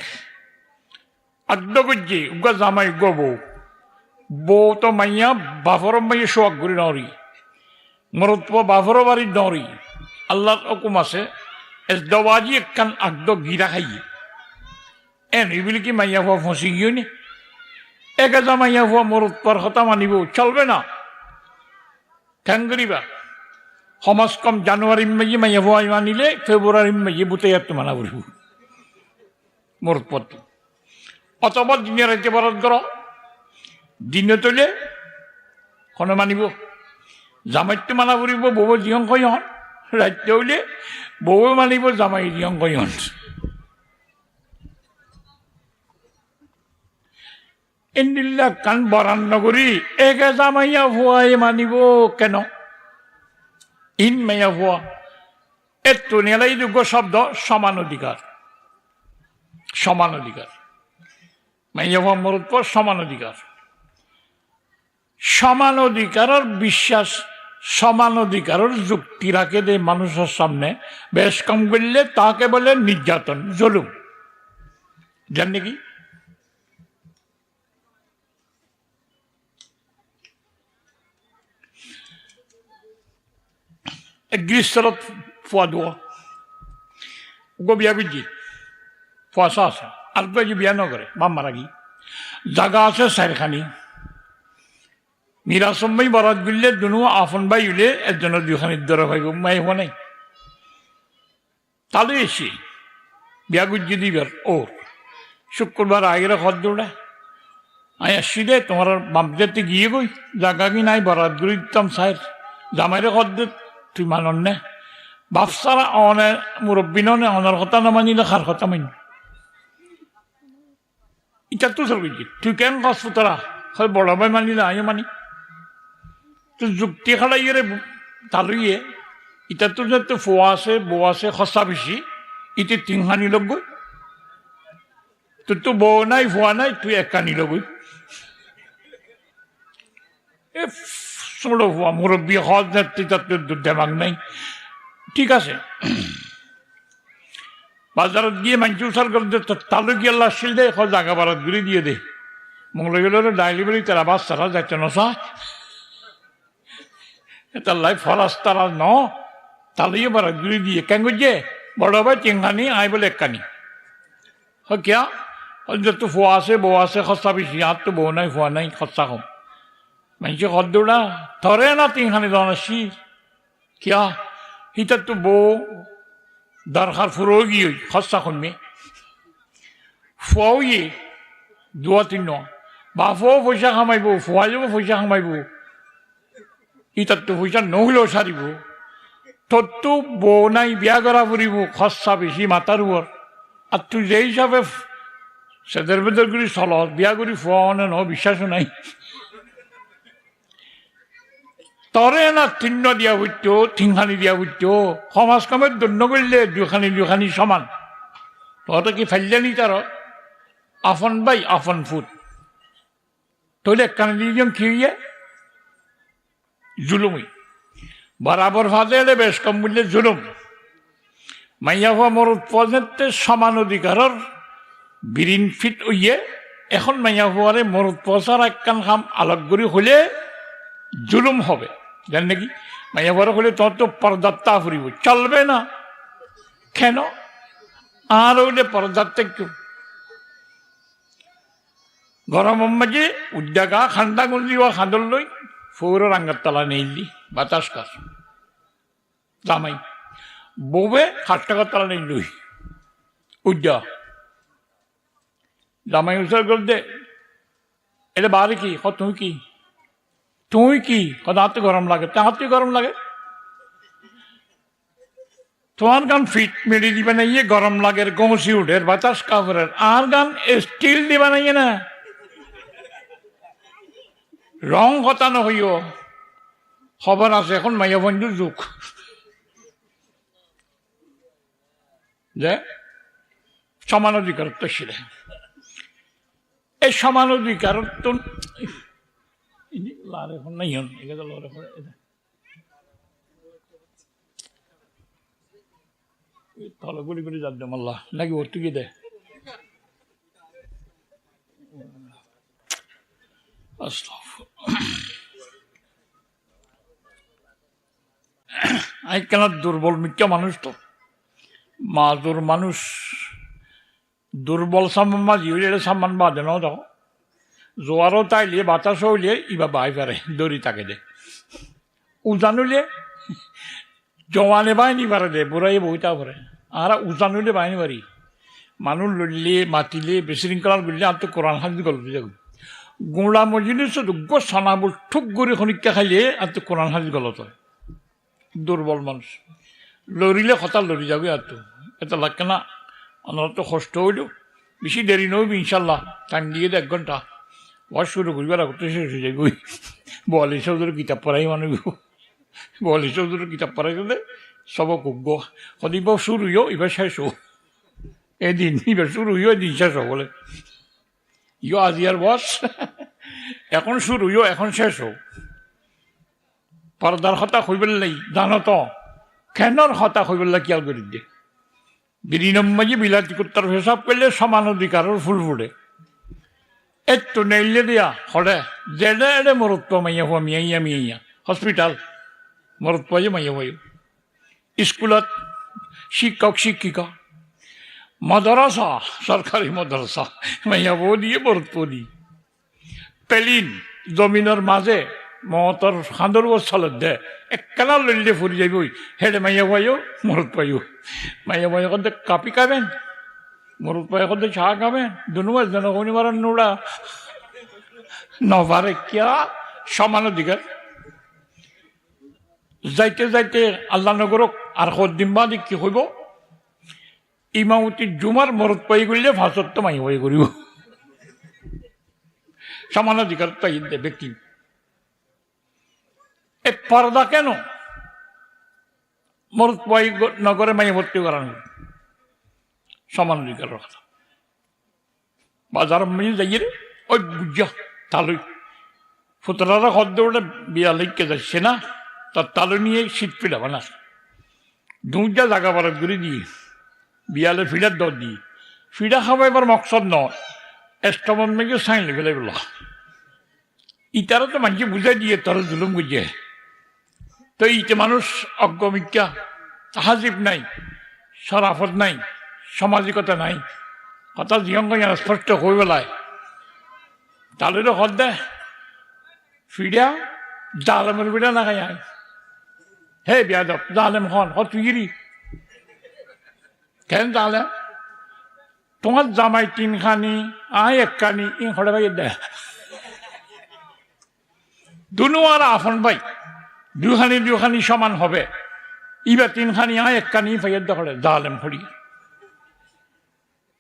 আদ্য করছি উগা জামাই গো বউ তো মাইয়া বাফর মাইয়া শোয়াক ঘুরি নরি মরদ পর বাফর বাড়ি নরি আল্লাহর হুকুম আছে এস দবাজি একখান আগদ গিরা খাই এন এগুলি কি মাইয়া ফুয়া ফসি গিয়ে নি একে জামাইয়া ফুয়া মরদ পর হতা মানিব চলবে না কেন করিবা সমাজ কম জানুয়ারি মাইয়ে মাইয়া ফুয়া মানিলে ফেব্রুয়ারি মাইয়ে বুতে তো মানা পড়িব মরদ পর অথবা দিনে রাইতে বরদ কর দিনে তলে কোনো মানিব জামাইতে মানা পড়িব বউ জিয়ং কইহন রাইতে হইলে বউ মানিব জামাই জিয়ং কইহন ইন্দিল্লা কান বরান নগরী একে জামাইয়া ফুয়াই মানিব কেন ইন মাইয়া ফুয়া এত নেলাই যোগ্য শব্দ সমান অধিকার সমান অধিকার মাইয়া ফুয়া মরদ পর সমান অধিকার সমান অধিকারের বিশ্বাস সমান অধিকারের যুক্তি রাখে দে মানুষের সামনে বেশ কম করলে তাকে বলে নির্যাতন জুলুম জান নাকি গ্রীষ্মত ফুয়া দোয়া গো বিয়া বুঝি ফুয়াশা আছে আর যে বিয়া নকরে বাম মারা গি জাগা আছে চারখানি নিরাসম্মাই বরাত গুললে দুনু আফন বাই উলে একজনের দুখানির দরে ভাইব মাই হওয়া নাই তাহলে এসে বিয়া গুজি দিবার ওর শুক্রবার আগের খদ দৌড়া আমি আসছি দে তোমার বামজাতে গিয়ে গই জাগা কি নাই বরাত গুলি দিতাম সাহের জামাইরে খদ দে তুই মানন নে বাপসারা অনে মুরব্বী নে অনার কথা না মানিলে খার কথা মানি ইটা তো চল গেছি তুই কেন কাজ তোরা হয় বড় ভাই মানিলে আমিও মানি তুই যুক্তি খালাই রে তালুইয়ে ইটা তো যাতে ফোয়া আছে বউ আছে খসা বেশি ইতে তিনখানি লোক গই তোর তো বউ নাই ফোয়া নাই তুই একানি লোক গই এ ছোট ফোয়া মুরব্বী হজ যাত্রী তার দেমাগ নাই ঠিক আছে বাজারত গিয়ে মানুষ উসার করে তালু গিয়ে আল্লাহ শিল দে হ জাগা বারাত ঘুরে দিয়ে দে মঙ্গল গেল ডাইলি বলি তারা বাস তারা যাচ্ছে নসা তার লাই ফরাস তারা ন তালুয়ে বারাত ঘুরে দিয়ে কেন করছে বড় ভাই চিংখানি আই বলে একখানি হ কিয়া যত ফোয়া আছে বউ আছে খসা বেশি আর তো বউ নাই ফোয়া নাই খসা কম মানুষে হদ দৌড়া ধরে না তিনখানি জন আসি কিয়া হিতার তো বউ দরকার ফুরো গিয়ে খসা কমে ফুয়াও ইয়ে দুয়া তিন বাপও পয়সা কামাইব ফুয়াইও পয়সা কামাইব ইতার তো পয়সা নহলেও সারিব তোর তো বউ নাই বিয়া করা ফুরিব খসা বেশি মাতার উপর আর তুই যে হিসাবে সেদের বেদর করে চল বিয়া করি ফুয়া ন বিশ্বাসও নাই তরে না তিন দিয়া বুঝত তিনখানি দিয়া বুঝত সমাজ কামের দণ্ড করলে দুখানি সমান তহতে কি ফাইলানি তার আফন বাই আফন ফুট তৈলে একখানি দিয়ে কি হইয়া জুলুমই বরাবর ফাঁদে এলে বেশ কম বললে জুলুম মাইয়া হওয়া মরদ পর্যন্ত সমান অধিকারের বিরিন ফিট হইয়ে এখন মাইয়া হওয়ারে মরদ পচার একখান খাম আলোক করি হলে জুলুম হবে জান নাকি মাইয়া বড় হলে তোর তো পর্দাত্তা ফুরিব চলবে না কেন আর ওলে পর্দাত্তা কেউ গরম মাঝে উদ্যাগা খান্ডা গুলি ও খাঁদল লই ফৌর রাঙ্গার তলা নেইলি বাতাস কাজ জামাই বউবে খাট্টাকার তলা নেই লই উদ্যা জামাই উৎসর করে দে এটা বাড়ি কি তুই কি হাতে গরম লাগে হাতে গরম লাগে তোমার গান ফিট মেরে দিবে না ইয়ে গরম লাগে গমসি উঠে বাতাস কাপড়ের আর গান স্টিল দিবে না ইয়ে না রং হতানো হইও খবর আছে এখন মাইয়া বন্ধুর যুগ যে সমান অধিকারত্ব ছিল এই সমান অধিকারত্ব লার এখন নাই তলে গুলি গুলি যাদ মাল্লা নাকি ভর্তি কি দে কেন দুর্বল মিথ্যা মানুষ তো মাজুর মানুষ দুর্বল সামান মাঝি হইলে সামান বাঁধে ন তো জোয়ারও তাইলে বাতাস হইলে ইবা বাই পারে দড়ি তাকে দে উজান হইলে জওয়ানে বাইনি পারে দে বুড়াই বইটা পারে আর উজান হইলে বাইনি পারি মানুষ লড়লে মাতিলে বিশৃঙ্খলার গুলিলে আর তো কোরআন হাজি গল্প যাবো গোড়া মজিলিস সানাবুল ঠুক গড়ি খনিকা খাইলে আর তো কোরআন হাজি গলত হয় দুর্বল মানুষ লড়িলে কথা লড়ি যাবে আর তো এটা লাগে না আমার তো কষ্ট হইল বেশি দেরি নইবি ইনশাল্লাহ টাইম দিয়ে 1 ঘন্টা ওয়াশ শুরু করিবার আগতে শেষ হয়ে যাবে বলি চৌধুরীর কিতাব পড়াই মানুষ বলি চৌধুরীর কিতাব পড়াই গেলে সব কুগ্য সদিব শুরু হইও এবার শেষ হো এদিন এবার শুরু হইও এদিন শেষ হো বলে ইয়ো আজি আর বস এখন শুরু হইও এখন শেষ হো পর্দার হতা হইবেল নাই জানো তো কেনর হতা হইবেল কিয়াল করি দে বিরিনম্মাজি বিলাতি কুত্তার হিসাব করলে সমান অধিকারের ফুল ফুটে একটু নেইলে দিয়া হলে জেডে এডে মরত্ব মাইয়া হওয়া মিয়াইয়া হসপিটাল মরত্ব মাইয়া হইও স্কুলত শিক্ষক শিক্ষিকা মাদ্রাসা সরকারি মাদ্রাসা মাইয়া বউ দিয়ে মরত্ব দি পেলিন জমিনের মাঝে মহতর খাঁদর বছর দে একখানা লড়লে ফুরি যাবই হেডে মাইয়া ভাইও মরত পাইও মাইয়া ভাই এখন কাপি খাবেন মরত পাই এখন চা খাবেন দুনুমাস জনগণী মারার নোড়া নবারে কিয়া সমান অধিকার যাইতে যাইতে আল্লাহ নগরক আর সদিম্বা দি কি হইব ইমামতি জুমার মরত পাই গেলে ভাষত মাইয়া ভাই করিব সমান অধিকার তাই ব্যক্তি এ পর্দা কেন মরত পাই নগরে মাইয়া ভর্তি করানো সমান অধিকার কথা বাজার মিল যাইয়ে ওই বুঝা তালুই ফুতরারা হদ্দে বিয়া লিখকে যাচ্ছে না তার তালু নিয়ে শীত ফিরা বানা দুটা জায়গা পারত করে দিয়ে বিয়ালে ফিরার দর দিয়ে ফিরা খাওয়া এবার মকসদ নয় এস্টমন মেঘে সাইন লেগে বলা ইটারও তো মানুষ বুঝাই দিয়ে তোর জুলুম গুজে তো ইতে মানুষ অজ্ঞমিকা তাহাজিব নাই সরাফত নাই সামাজিকতা নাই কথা জিয়ঙ্গ স্পষ্ট হয়ে বেলায় তাহলে তো হদ দে ফিরিয়া জালেমের বিড়া না খাই হে বিয়াদব জালেম হন তুই গিরি কেন জালেম তোমার জামাই 3খানি এক কানি ইন হরে ভাই দে দুনু আর আফন ভাই দুখানি সমান হবে ইবা 3খানি এক কানি ফাইয়ের দখলে জালেম হরি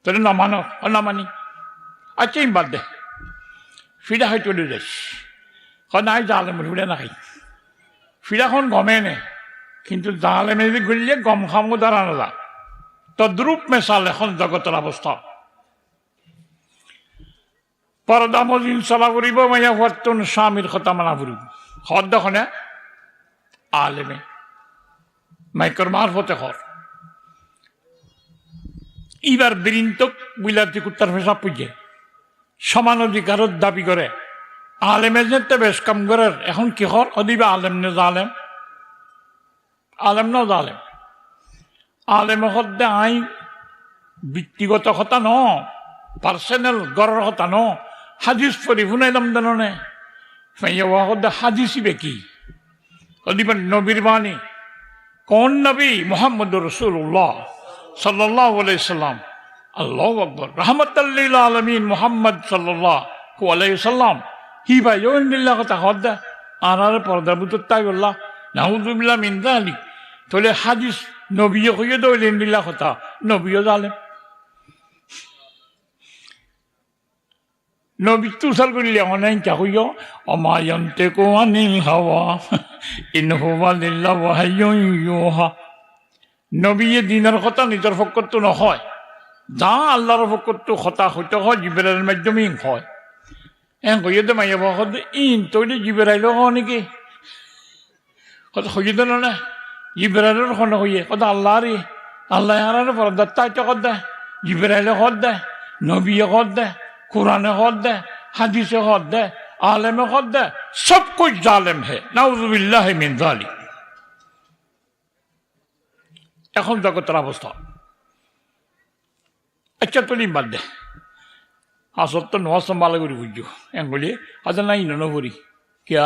তোর না মানো না মানি আচ্ছা বাদ দে ফিরা হয় চলে যাস নাই জালেমের ফিরা না খাই ফিরাখন গমে নে কিন্তু জালেমে যদি ঘুরলে গম খামো দাঁড়ানো যা তদ্রূপ মেশাল এখন জগতের অবস্থা পর্দা মজিন চলা ফুরিব মাইয়া হতুন স্বামীর কথা মানা ফুরিব হদ্দখনে আলেমে মাইকর মারফতে হর ইবার বৃন্তক বিলাতি কুত্তার ফেসা পুজে সমান অধিকারের দাবি করে আলেমের যেতে বেশ কাম করার এখন কি হর অদিবে আলেম নে জালেম আলেম না জালেম আলেম হদ্দে আই ব্যক্তিগত কথা ন পার্সোনাল গড়ের কথা ন হাদিস পড়ি শুনাইলাম জাননে ফাইয়া হদ্দে হাদিসিবে কি অদিবে নবীর বাণী কোন নবী মুহাম্মদুর রাসূলুল্লাহ সাল্লাল্লাহু আলাইহি সাল্লাম আল্লাহু আকবার রাহমাতাল লিল আলামিন মুহাম্মদ সাল্লাল্লাহু আলাইহি সাল্লাম হি ভাই ও ইন্দিল্লাহ কথা হদ্দা আনার পর্দা বুতর তাই বললা নাউযুবিল্লাহ মিন যালিক তাহলে হাদিস নবীও কইয়ে দইল ইন্দিল্লাহ কথা নবীও জালেম নবী তুষার করিলে অনেক চা হইয় অমায়ন্তে কো আনিল হাওয়া ইন হুয়া লিল্লাহ ওয়াহাইয়ুন ইউহা নবী দিনের কথা নিজের ফকরতো নহয় যা আল্লাহর ফকরতো কথা হইতে হয় জিবরাইলের মাধ্যমে হয় কইয়ে দে মাইয়া বহদ ইন তৈরি জিবরাইল নাকি কথা হইয়ে দে না জিবরাইলের খন হইয়ে কথা আল্লাহরই আল্লাহ আর পর্দার তাইতে কর দেয় জিবরাইলে কর দেয় নবী কর দেয় कुरान खुद दे हदीस खुद दे आलम खुद दे सब कुछ जालिम है नाउजुबिल्लाह मिन जालिक এখন জগতের অবস্থা আচ্ছা তুলি বাদ দে আসল তো নোয়া সম্ভাল করি বুঝছো এগুলি আজ নাই নবরি কিয়া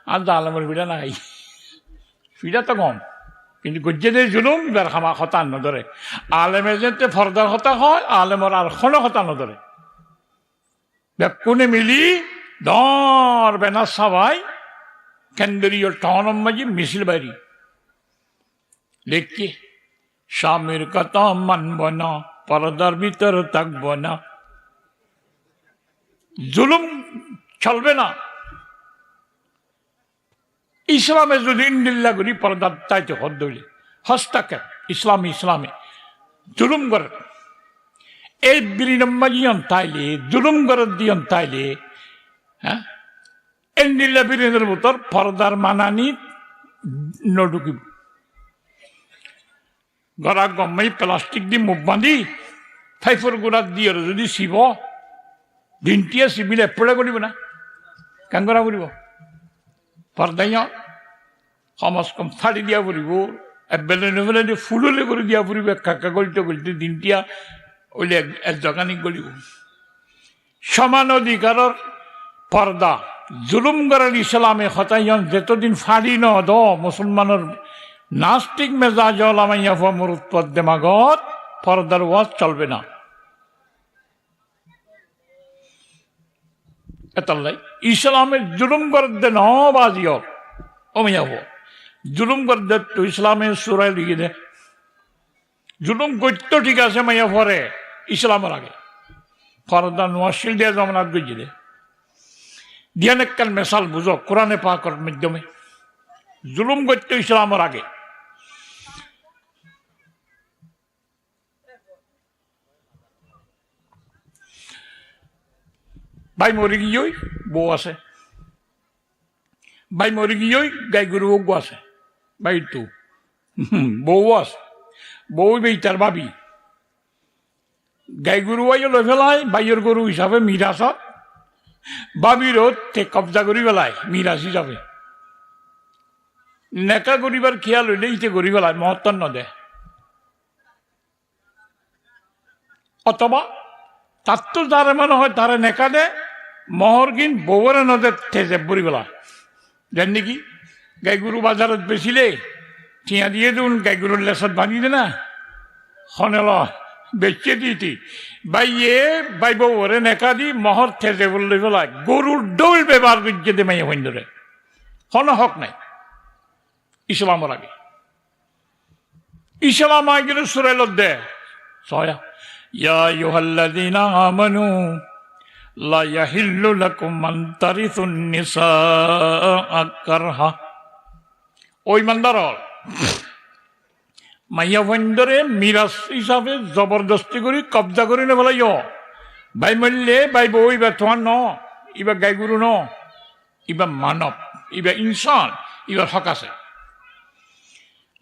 আজ আলমের ফিডা নাই ফিডা তো কম কিন্তু গজ্জেদের জুলুম এবার খামা কথা নধরে আলেমের যেতে ফরদার কথা হয় আলেমর আর কোনো কথা নধরে কোনে মিলি দর বেনা সবাই কেন্দ্রীয় টাউন মাঝে মিছিল বাড়ি দেখি স্বামীর কথা মানব না পর্দার ভিতর থাকবো না জুলুম চলবে না ইসলামে যদি ইন্দিল্লা করি পর্দার তাইতে হদ দইলে হস্তাকে ইসলামে জুলুম করে এই বিরিনম্মাজিয়ন তাইলে জুলুম করে দিয়ন তাইলে হ্যাঁ ইন্দিল্লা বিরিনের ভিতর পর্দার মানানি নডুকিব গড়া গম্মাই প্লাস্টিক দি মুখ বাঁধি ফাইফর গোড়া দিয়ে যদি শিব দিনটিয়ে শিবিলে এপড়ে করিব না কেন করা করিব পর্দাইয়া সমাজ কম ছাড়ি দিয়া পড়িব এবেলে নেবেলে ফুললে করে দিয়া পড়িব কাকা গলিতে গলিতে দিনটিয়া ওইলে এক জগানি গলিব সমান অধিকারের পর্দা জুলুম করার ইসলামে হতাইয়ন যেতদিন ফাড়ি ন দ মুসলমানের নাস্তিক মেজাজ ওলামাইয়া ফমর উৎপদ দেমাগত পর্দার ওয়াজ চলবে না এতাল্লাই ইসলামের জুলুম করে দে নবাজিও অমিয়াব জুলুম করে দে তো ইসলামের সুরাই লিখে দে জুলুম করতো ঠিক আছে মাইয়া পরে ইসলামের আগে পর্দা নোয়াশিল দিয়ে জমানাত গিয়ে দে দিয়ান একখান মেশাল বুঝো কোরআনে পাকের মাধ্যমে জুলুম করতো ইসলামের আগে ভাই মরি গিয়েই বউ আছে ভাই মরি গিয়েই গাই গরু বউ আছে ভাই তো বউ আছে বউ বেইটার ভাবি গাই গরু আইও লৈ পেলাই বাইয়ের গরু হিসাবে মিরাছত ভাবিরও তে কবজা করি পেলায় মিরাজ হিসাবে নেকা করিবার খেয়াল হইলে ইতে করি পেলায় মহত্তর নদে অথবা তার তো যারে মনে হয় তারে নেকা দে মহর কিন বউরে নদে ঠেসে পড়ি পেলা জান নাকি গাই গরু বাজারত বেচিলে টিয়া দিয়ে দিন গাই গরুর লেসত বাঁধি দে না খনেল বেচে দিতি বাইয়ে বাই বউরে নেকা দি মহর ঠেসে বললে পেলায় গরুর দৌল ব্যবহার করছে দে মাইয়া হইন্দরে কোনো হক নাই ইসলামের আগে ইসলাম আগে সুরাইলত দে সয়া ইয়া আইয়ুহাল্লাযীনা আমানু লা ইয়াহিল্লু লাকুম আন তারিসুন নিসাআ কারহা ওই ইমানদার মাইয়া বন্দরে মিরাজ হিসাবে জবরদস্তি করে কবজা করে নে বলাইও ভাই মরলে ভাই বউ ইবা তোমার ন ইবা গাই গরু ন ইবা মানব ইবা ইনসান ইবার হক আছে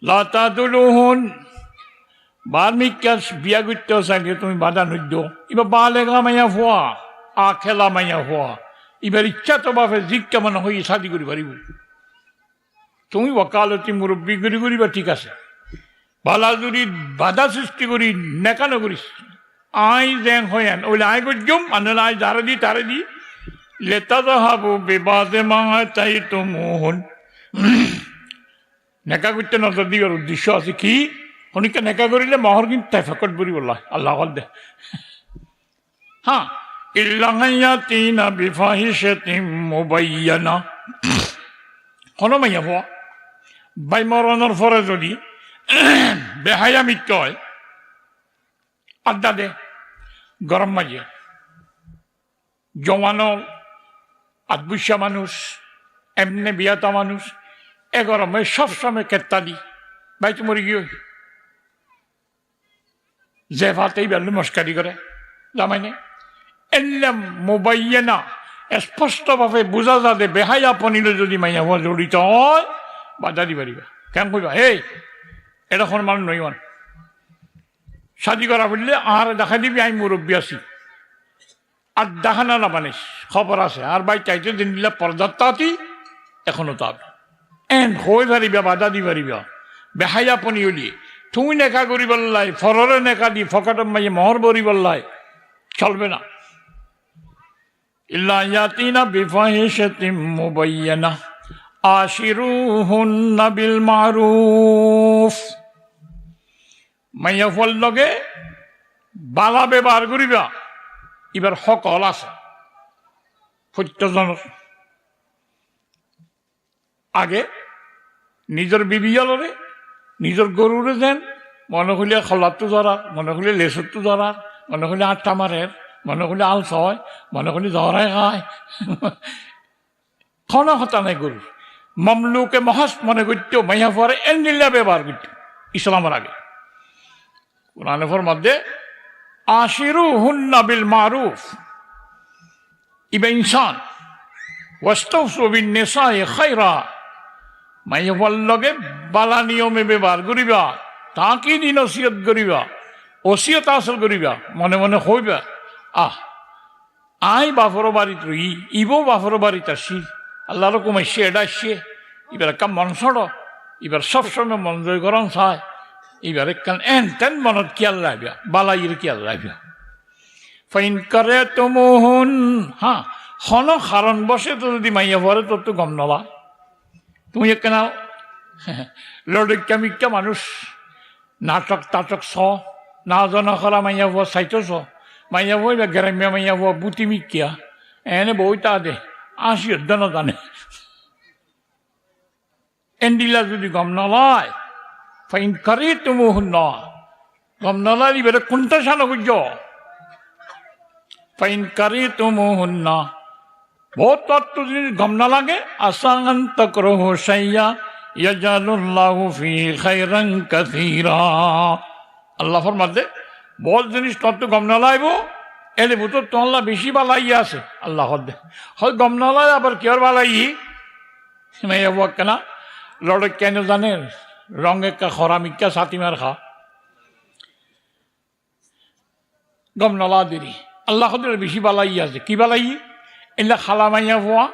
লা তাদুলুহুন বাল্মিকা বিয়া করতে চাইলে তুমি বাধা নদ্য এবার বালেগা মাইয়া হওয়া আখেলা মাইয়া হওয়া এবার ইচ্ছা তো বাপে জিজ্ঞা মানে হয়ে শাদি করি পারিব তুমি ওকালতি মুরব্বী করি করিবা ঠিক আছে বালা যদি বাধা সৃষ্টি করি নেকানো করিস আই জ্যাং হয়ান ওইলে আই গজ্জম আনলে আই যারে দি তারে দি লেতা যাহাবু বিবাদে মা চাই তো মোহন নেকা করতে নজর দিবার উদ্দেশ্য আছে কি অনেকে নেকা করিলে মহর কিন্তু তেফাকট বলি বললা আল্লাহ দে হ্যাঁ ইল্লাহাইয়াতিনা বিফাহিশাতিন মুবায়্যানা কোনো মাইয়া হওয়া বাই মরণের পরে যদি বেহায়া মৃত্যু হয় আড্ডা দে গরম মাঝে জমানো আদবুসা মানুষ এমনি বিয়াতা মানুষ এ গরমে সবসময় কেত্তা দি ভাই তো মরি গিয়ে যে ভাতেই বেলু মস্কারি করে জামাইনে এলে মোবাইলে না স্পষ্টভাবে বোঝা যাতে বেহায়া পনিলে যদি মাইয়া হওয়া জড়িত হয় বাধা দি পারিবা কেন কইবা এই এটা কোন মানুষ নইমান শাদি করা বললে আর দেখা দিবি আমি মুরব্বী আছি আর দেখানা না মানিস খবর আছে আর ভাই চাইতে দিন দিলে পর্যাপ্তি এখনো তার এন হয়ে পারিবা বাধা দি পারিবা বেহায়া পনি উলিয়ে তুমি নেকা করি বললাই ফররে নেকা দি ফকাটম মাইয়ে মহর বরি বললাই চলবে না ইল্লা ইয়াতিনা বিফাহিশাতিন মুবায়্যানা আশিরুহুন্না বিল মারুফ মাইয়া ফল লগে বালা ব্যবহার করিবা এবার সকল আছে সত্যজনের আগে নিজের বিবিয়ালরে নিজের গরুরে যেন মনে হলে খলাতো ধরার মনে হলে লেসুরটো ধরার মনে হলে আটটা মারের মনে হলে আল ছয় মনে হলে ধরাই খায় খনা হতা নাই গরু মামলুকে মহাস মনে করতেও মাইয়া পরে এন্ডিল্লা ব্যবহার করত ইসলামের আগে কোরআনের মধ্যে আশিরুহুন্না বিল মারুফ ইবা ইনসান ওয়াস্তাউসু বিন নিসাই খায়রা মাইয়া পর লগে বালা নিয়মে ব্যবহার করিবা তাকি দিন ওসিয়ত করিবা ওসিয়ত আসল করিবা মনে মনে হইবা আই বাফর বাড়িত রই ইবো বাফর বাড়িত আসি আল্লাহর কমাইছে এটা আসছে এবার একটা মন ছড় এবার সবসময় মন জয় গরম চায় এবার একখান এন তেন মনত কিয়াল লাইবা বালাইয়ের কিয়াল লাইবা ফাইন করে তো মোহন হ্যাঁ হন কারণ বসে তো যদি মাইয়া পরে তোর তো গম নলা তুমি একখানা লড়িকা মিক্কা মানুষ নাটক টাটক ছ না জনা করা মাইয়া ভুয়া চাইতো ছ মাইয়া ভুয়া বা গ্রাম্য মাইয়া ভুয়া বুটি মিক্কিয়া এনে বইটা দে আসি না জানে এন্ডিলা যদি গম নলায় ফাইন করে তো মোহন ন গম নলায় এবারে কোনটা সানো বুঝ ফাইন করে তো মোহন না বহুত তত্ত্ব যদি গম না লাগে আসান তকরহ সাইয়া ইয়াজালুল্লাহু ফি খায়রান কাসীরা আল্লাহ ফরমাতে বহুত জিনিস তত্ত্ব গম না লাইব এলে বুতো তোল্লা বেশি বালাই আছে আল্লাহ দে হয় গম না লাই আবার কেয়ার বালাই মাইয়া বুয়া কেনা লড়ে কেন জানে রঙ একা খরামিকা সাতিমার খা গম নলা দেরি আল্লাহ বেশি বালাই আছে কি বালাই এলা খালা মাইয়া ভুয়া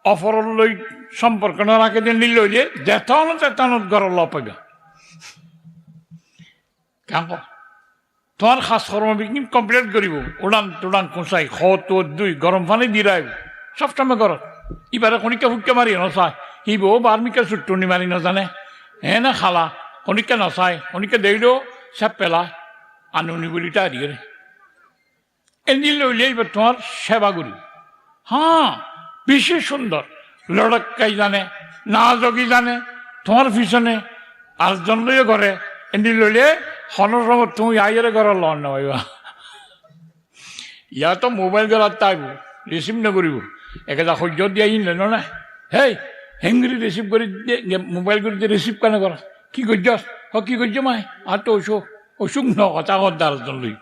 অফরল লই সম্পর্ক না রাখে দিন লইলে যেতানো তেতানত ঘর ল পাইবা কেন তোমার খাস কর্ম বিঘ্ন কমপ্লিট করিব উড়ান টুড়ান কোঁচাই তো দুই গরম পানি দিরাইব সবসময় ঘরত ইবারে কণিকা ফুটকে মারি নচায় হিব বার্মিকা চুট্টুনি মারি নজানে হে না খালা কণিকা নচায় কণিকা দেইলেও চেপ পেলায় আনুনি বুলি তারি করে এনে লইলে এবার তোমার সেবা করি হ্যাঁ বেশি সুন্দর লড়কাই জানে না জগি জানে তোমার পিছনে আটজন লইয়ে ঘরে এনে লইলে হনর সময় তুমি আইরে ঘর লন নাইবা ইয়া তো মোবাইল গেলার তাইব রিসিভ নকরিব একেটা সহ্য দিয়া ইন না হেই হেঙ্গি রিসিভ করে মোবাইল করে রিসিভ কেন কর কি করছ কি করছ মাই আর তো অসুখ ন কথা কথা আটজন লই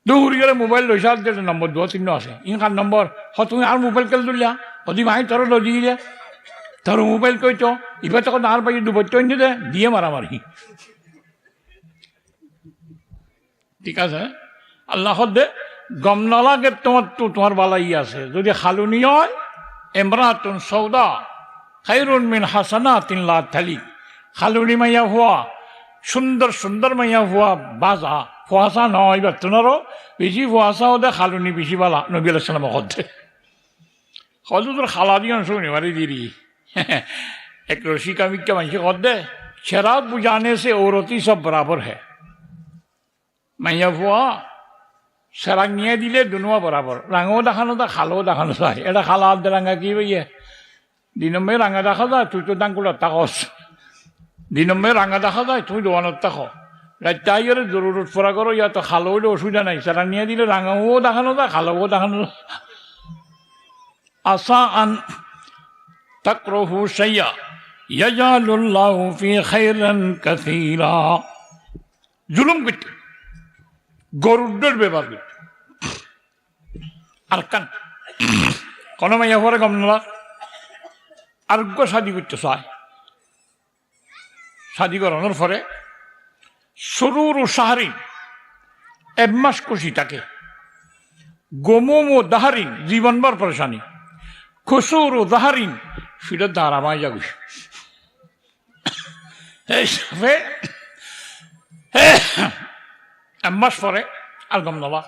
দৌড়ি গেলে মোবাইল লৈছা নম্বর 2-3 আছে ইনকার নম্বর তুমি আর মোবাইল কেলে তুলিয়া যদি মাই তোর লদি গিয়ে তোর মোবাইল কইতো এবার তখন আর পাই দুবচ্চ দে দিয়ে মারামারি ঠিক আছে আল্লাহ দে গম না লাগে তোমার বালাই আছে। যদি খালুনি হয় ইমরাতুন সৌদা খায়রুন মিন হাসানাতিন লা তালিক। খালুনি মাইয়া হওয়া, সুন্দর সুন্দর মাইয়া হওয়া বাজা ফুয়াশা নয় বা তোমারও বেশি ফুয়াশা হতে খালুনি বেশি বালা। নবী আলাইহিস সালাম হতে হজুর খালা দিয়ে শুনি মারি দিরি এক रसिका मिक्का मानसी कह दे शराब बुझाने से औरती सब बराबर है। मैया फुआ शराब निये दिले दोनों बराबर। रंगो देखानो था खालो देखानो था। এটা খালা আদ রাঙ্গা কি ভাইয়া দিনমে রাঙ্গা দেখা যায় তুই তো দাঙ্গুলা তাকস। দিনমে রাঙ্গা দেখা যায় তুই দোয়ানত তাক। রাত আইয়ের জরুরত পড়া করো ইয়া তো খালো হইলে অসুবিধা নাই। শরাব নিয়ে দিলে রাঙ্গাও দেখানো যায় খালোও দেখানো। আসা আন তাকরাহু শাইয়া ইয়াজালুল্লাহু ফি খায়রান কাসীরা। জুলুম করতে গরুড্ডর ব্যবহার করতে আর কান কোন মাইয়া পরে গম না আরোগ্য শাদি করতে চায়। শাদি করানোর পরে সরুর ও সাহারিন এক মাস খুশি থাকে, গোমম ও দাহারিন জীবনভর পরেশানি, খুসুর ও দাহারিন সেটা দাঁড়ামাই যাবে। এক মাস পরে আর গম নলা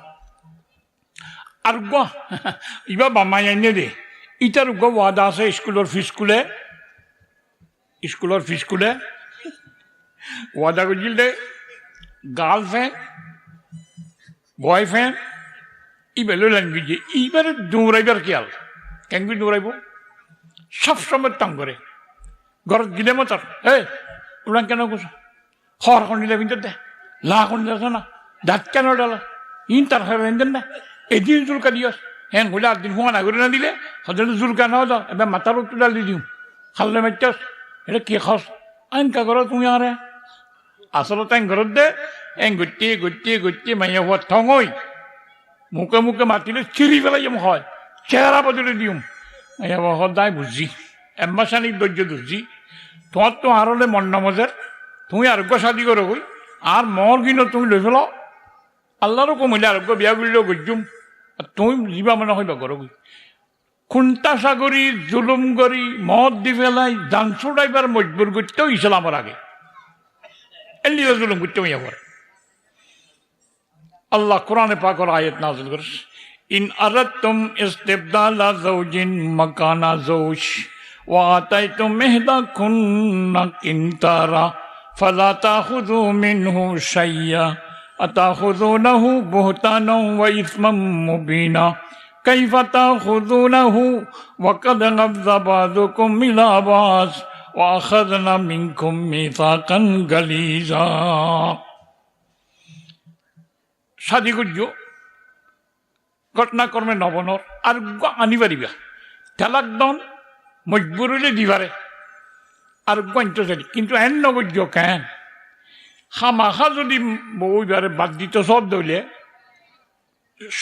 আর ইবা বামাই আইনে দে ইটার ওয়াদা আছে স্কুলের ফি স্কুলে ওয়াদা করছিল দে গার্লফ্রেন্ড বয়ফ্রেন্ড ইবেলো ল্যাঙ্গুয়েজ এইবারে দৌড়াইবার খেয়াল কেন দৌড়াইব সবসময় টাং করে ঘরত গিলে মতার ওরা কেন গোছ হর এখন দিলে ভিতর দে লা এখন দিলে না দাঁত কেন ডালা ইন তার দেন না এদিন জুলকা দিয়স হ্যাঁ হইলে আর দিন হুয়া না করে না দিলে হজলে জুলকা না দাও এবার মাথার একটু ডাল দি দিও খাললে মারতাস এটা কে খাস আইনকা করো তুমি আরে আসলে তাই ঘরত দে গটি মাইয়া হওয়ার ঠঙই মুখে মুখে মাতিলে চিরি পেলাই যেমন হয় চেহারা বদলে দিও মাইয়া সদায় বুঝি এম্বাসানি ধৈর্য ধরছি তোমার তো আর হলে মন নমজের তুমি আরোগ্য শাদি করো কই আর মর কিনো তুমি লৈ ফেলাও আল্লাহরও কমিলে আরোগ্য বিয়া করলেও গজ্জুম আর তুমি যিবা মানে হইবা করো কই খুন্তাসা করি জুলুম করি মদ দি ফেলাই জানসু ড্রাইভার মজবুর করতেও ইসলামের আগে এলি জুলুম করতে হইয়া পড়ে। আল্লাহ কোরআনে পাকের আয়াত নাযিল করেছে ইন আরাদতুম ইস্তিবদালা যাওজিন মাকানা যাওজ ওয়া আতাইতুম ইহদাকুন্না কিনতারা ফালা তাখুযু মিনহু শাইয়া আতাখুযুনাহু বুহতানাও ওয়া ইসমান মুবিনা কাইফা তাখুযুনাহু ওয়া কাদ গাযযা বাযুকুম ইলা বায ওয়া আখাযনা মিনকুম মিসাকান গালিযা। শাদি করছ ঘটনাক্রমে নবনর আর আনিবারিবা তেলাক দন মজবুর হইলে দিবারে আর গঞ্চি কিন্তু এন নগর্য কেন খামাখা যদি বউবারে বাদ দিত সব দইলে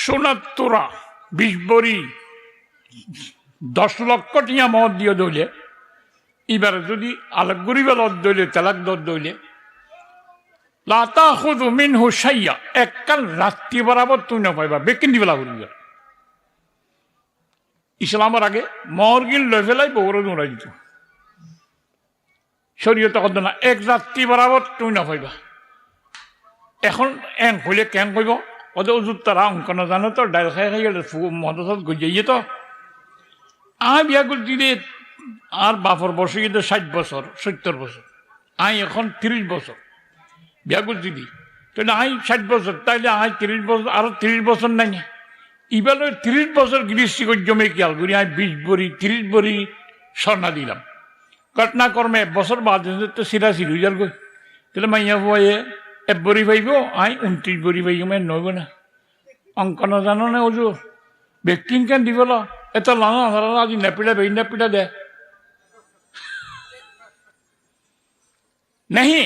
সোনার তোরা 20 বড়ি 10 লক্ষ টিয়া মদ দিয়ে দইলে এবারে যদি আলাপ গরিবা দর দইলে তেলাক দর দইলে লাতা খুদু মিনহু শাইয়া এককাল রাত্রি বরাবর তুই না পাইবা বেকিন দিবেলা করিবা। ইসলামের আগে মরগিল লই ফেলাই বউরে দৌড়াই দিত শরীয়তে কত না এক রাত্রি বরাবর তুই না পাইবা। এখন এন হইলে কেন কইব ওদের ওজুর তারা অঙ্ক না জানো তো ডাইল খাই খাই গেলে মদত গজিয়ে তো বিয়া করে দিলে আর বাপর বসে গিয়ে 60 বছর 70 বছর এখন 30 বছর বিয়া করে দিদি তাহলে 60 বছর তাইলে 30 বছর আরো 30 বছর নাই এবার 30 বছর গৃষ্টি জমে খেয়াল করি 20 বড়ি 30 বড়ি স্বর্ণা দিলাম ঘটনাক্রমে 1 বছর বাদ তো সিরা সিরু যার গই তাহলে মাইয়া বয়ে 1 বড়ি পাইব 29 বড়ি পাইব নইব না অঙ্ক না জানো না ওজু ব্যক্তি কেন দিব এত লাঙা আজি নেপিড়া বেই নেপিড়া দে नहीं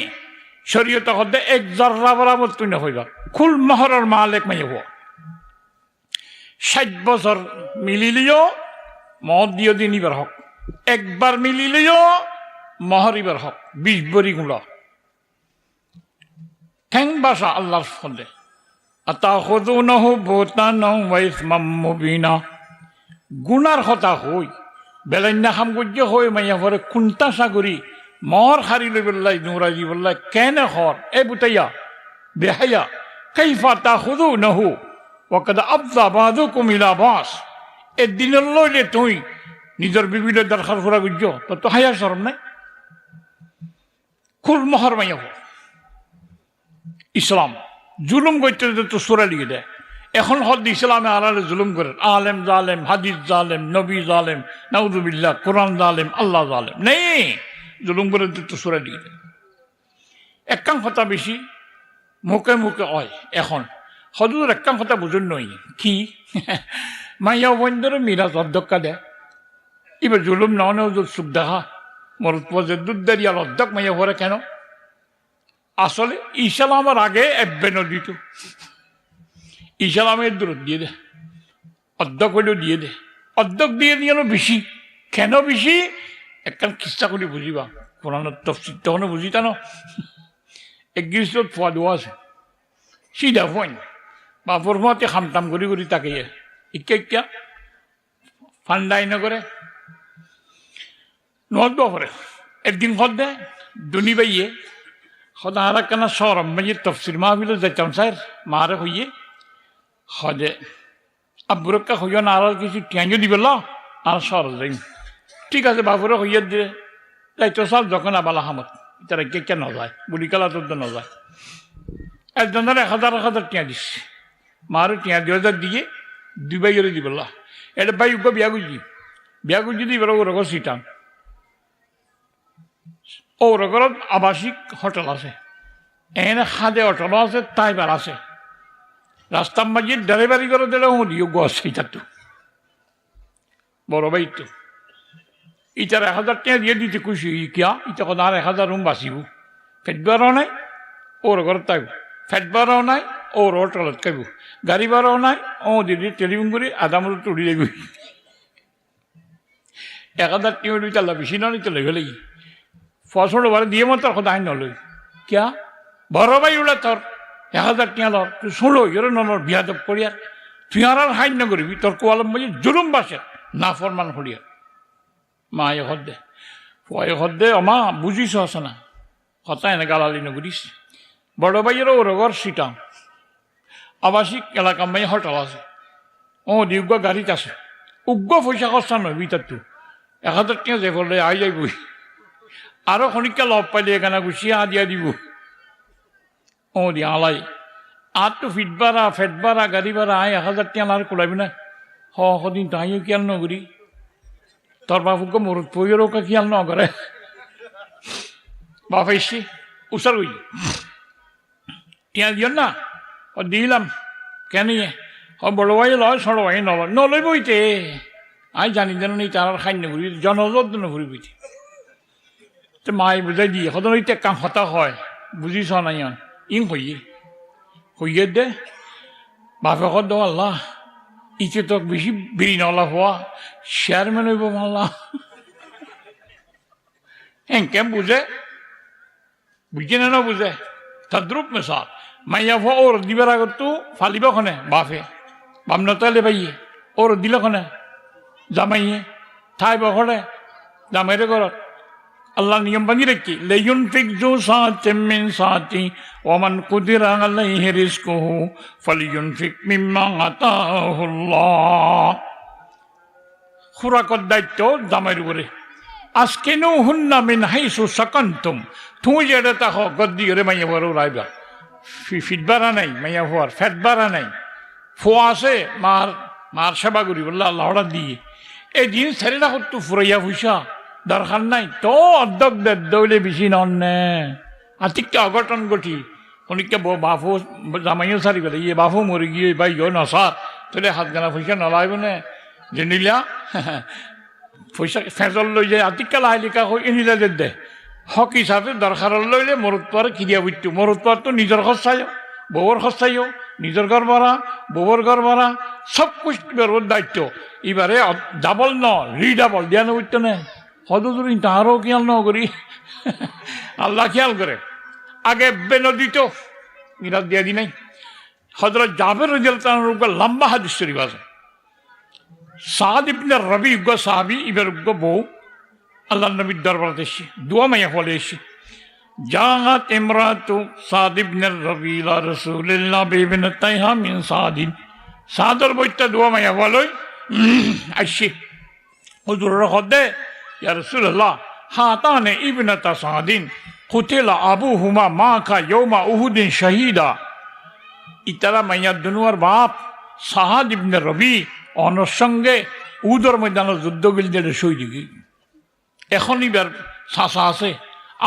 शरीयत हदे एक जर्रा बराबर तुई ना हईबा खुल महरर मालिक माई हुआ 60 बছর मिलिलियो मद दियो दिनिबार हक एक बार मिलिलियो महरिबार हक 20 बरी गुला ठेंग बासा अल्लाहर फले আতাখুযুনাহু বুহতানাও ওয়া ইসমাম মুবিনা গুনার কথা হই বেলাইন্না খাম গজ্য হই মাইয়া পরে কুন্তা সাগরি মর হারি লই বল্লাই নুরাজি বল্লাই কেন হর এ বুতাইয়া বেহায়া কাইফা তাখুযুনাহু ওয়া কাদ আফযা বাযুকুম ইলা বাস এ দিনের লইলে তুই নিজের বিবির দরকার করা গজ্য তো হায়া শরম নাই খুল মহর মাইয়া ইসলাম জুলুম করতে তো সুরা লিখে দেয় এখন হদ ইসলামে আড়ালে জুলুম করে আলেম জালেম হাদিস জালেম নবী জালেম নাউযুবিল্লাহ কোরআন জালেম আল্লাহ জালেম নেই জুলুম করে তো সুরা লিখে দেয় একখান কথা বেশি মুখে মুখে হয় এখন হদুর একখান কথা বুঝুন নই কি মাইয়া বন্ধুরে মিরাজ অধ্যক্ষা দেয় এবার জুলুম না সুখ দেখা মরুত পজে দুধ দাঁড়িয়ে অধ্যক্ষ মাইয়া ভরে কেন আসলে ইসলামের আগে এব্বে নদীত ইসলামের দূরত দিয়ে দে অর্ধক হইলেও দিয়ে দে অর্ধক দিয়ে দিয়েও বেশি কেন বেশি একখান খিস্তা করে বুঝিবা কোরআনের তফসির তখন বুঝিতা ন এক গিরিশত ফোয়া দেওয়া আছে সিধা ফোন বাপর ফোয়াতে খামতাম করি করি তাকে ইকা ইকা ফান্ডাই নকরে নদ করে একদিন হদ দেয় দুনি বাইয়ে সদা আর একখানা সরম মাঝে তফসির মাহবিল যাইতাম স্যার মারে হইয়ে হদে আব্বুরক্কা হইয়া না আর কিছু টিয়াঞ্জো দিবে ল আর সর যাই ঠিক আছে বাবুরে হইয়া দিয়ে যাইতো সব যখন আবালা হামত তারা কে কে নজায় বুড়ি কালা তোর নজায় একজনের 1000 টিয়া দিচ্ছে মারও টিয়া 2000 দিয়ে দুই বাইরে দিবে ল এটা বাই উগ্র বিয়া গুজি দিবে ওরকম সিটান ওরকম আবাসিক হোটেল আছে এনে খাদে হোটেল আছে তাইবার আছে রাস্তার মাঝে ডেলিভারি করে দিলে যোগ্য আছে ইটার বড় ভাই তো ইটার 1000 টাকা দিয়ে দিতে খুশি কিয়া ইটা কথা আর 1000 রুম বাঁচিব ফেটবারও নাই ওর ঘর তাইব ফেটবারও নাই ওর হোটেলত খাইব গাড়ি ভাড়াও নাই ও দিদি টেলিফোন করে আদামর তুলি যাবি 1000 টাকা দুইটা বেশি না নিতে লেগে লাগি ফসল বারে দিয়ে মতো কথা আইন নলই কিয়া বড় ভাই ওলা তোর 1000 টাকা লর তুই শুনলো এর নলর বিয়াদব করিয়ার তুই আর হাইন না করবি তোর কোয়ালম মাঝে জুলুম বাসে না ফরমান করিয়ার মা এ হদ্দে পয়ে হদ্দে অমা বুঝিস আছে না কথা এনে গালালি নগরিস বড় ভাইয়েরও ওর ঘর সিটাম আবাসিক এলাকা মাই হোটেল আছে ও দিউগ্য গাড়িতে আছে উগ্র পয়সা খরচা নয় ভিতর তু 1000 টাকা যে বললে আই যাইবই আরো খনিকা লব পাইলে এখানে গুছিয়ে দিয়া দিব ও দি আলাই আর তো ফেট ভাড়া গাড়ি ভাড়া আয় 1000 টাকা আর কোলাবি না সদিন তাইও কিয়াল নগরি তোর বাপুকে মরত পইয়েরও কিয়াল নগরে বাপ এসছি উসার হই টিয়া দিও না ও দিলাম কেন বড় ভাই লয় ছোট ভাই নলই বইতে আই জানি যেন নেই তার খাইন ঘুরি জনজত ঘুরি বইতে তো মাই বুঝাই দিয়ে সদন ওই কাম হতা হয় বুঝিছ নাই ইং হইয়ে দে বাপে কত আল্লাহ ইচ্ছে তো বেশি বিড়ি নলা হওয়া চেয়ারম্যান হইব আল্লাহ এনকে বুঝে বুঝে না বুঝে তদ্রুপ মেশাল মাইয়া ফো ওর দিবার আগত তো ফালিব খনে বাপে বাম নতালে পাইয়ে ওর দিল খনে জামাইয়ে ঠাই বখরে জামাইরে ঘরত আল্লাহ নিয়ম বান্ধি রাখি লেয়ুন ফিক জো মিন সাতি ওমান কুদিরা আলাইহি রিজকুহু ফালিয়ুন ফিক মিম্মা আতাহুল্লাহ খুরাকত দায়িত্ব জামাইর উপরে আজকে নো হুন্না মিন হাইসু সাকান্তুম তুই যেটা তাহ গদ্দি করে মাইয়া ভরে রাইবা ফিটবারা নাই মাইয়া ভর ফেটবারা নাই ফোয়া আছে মার সেবা করি বললা আল্লাহ দিয়ে এই দিন ছেড়ে না করতো ফুরাইয়া ফুসা দরকার নাই তো অর্ধক দৌলে বেশি নন্নে আতিকটা অঘটন ঘটি অনেকটা বাফু জামাইও সারি পেলে ইয়ে বাফু মরে গিয়ে বা ইয়ে নসার তোলে হাত গানা পয়সা নলাইব নে জেনিলা পয়সা ফেজল লৈ যায় আতিকা লাই লিখা হৈ এনিলা দে হক হিসাবে দরকার লইলে মরত পারে কিরিয়া বুঝতো মরত পার তো নিজের খরচাইও বউর খরচাইও নিজের ঘর ভাড়া বউর ঘর ভাড়া সব কিছু দায়িত্ব এবারে ডাবল ন রিডাবল দিয়া বুঝতো না হদুরি তাহারও খেয়াল ন করি আল্লাহ খেয়াল করে আগে বেন দিত মিরাজ দিয়া দি নাই হযরত জাবের রাদিয়াল্লাহু তাআলা লম্বা হাদিস শরীফ আছে সাদ ইবনে রবি উগ্র সাহাবী ইবের উগ্র বউ আল্লাহ নবীর দরবারে এসে দোয়া মাইয়া বলে এসে জাআত ইমরাতু সাদ ইবনে রবি ইলা রাসূলিল্লাহ বিবনতাইহা মিন সাদিন সাদর বইটা দোয়া মাইয়া বলে আইসি হুজুরের হদে ইয়া রাসূলুল্লাহ হাতানে ইবনাতা সাদিন কুতিলা আবুহুমা মাকা ইয়াউমা উহুদিন শাহীদা ইতারা মাইয়া দুনুয়ার বাপ সাহাদ ইবনে রবি অনর সঙ্গে উদর ময়দানে যুদ্ধ গিলদের শহীদ এখন এবার চাচা আছে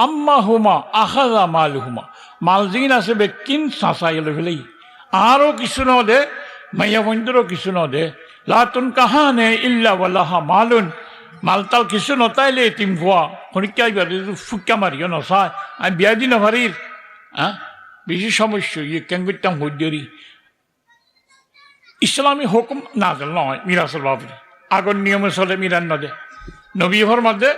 আম্মা হুমা আখাজা মাল হুমা মাল জিন আছে বে কিন চাচা এলে ফেলেই আরও কিছু ন দে মাইয়া বন্ধুরও কিছু ন দে লাতুন কাহানে ইল্লা ওয়াল্লাহা মালুন মালতাল কিছু নতাইলে এতিম ভুয়া খনিকা এবার ফুক্কা মারিও নচায় আমি বিয়া দি নভারির হ্যাঁ বেশি সমস্যা ইয়ে কেন করতাম হইদেরি ইসলামী হুকুম নাজেল নয় মিরাসের বাবরে আগর নিয়মে চলে মিরান নদে নবীহর মধ্যে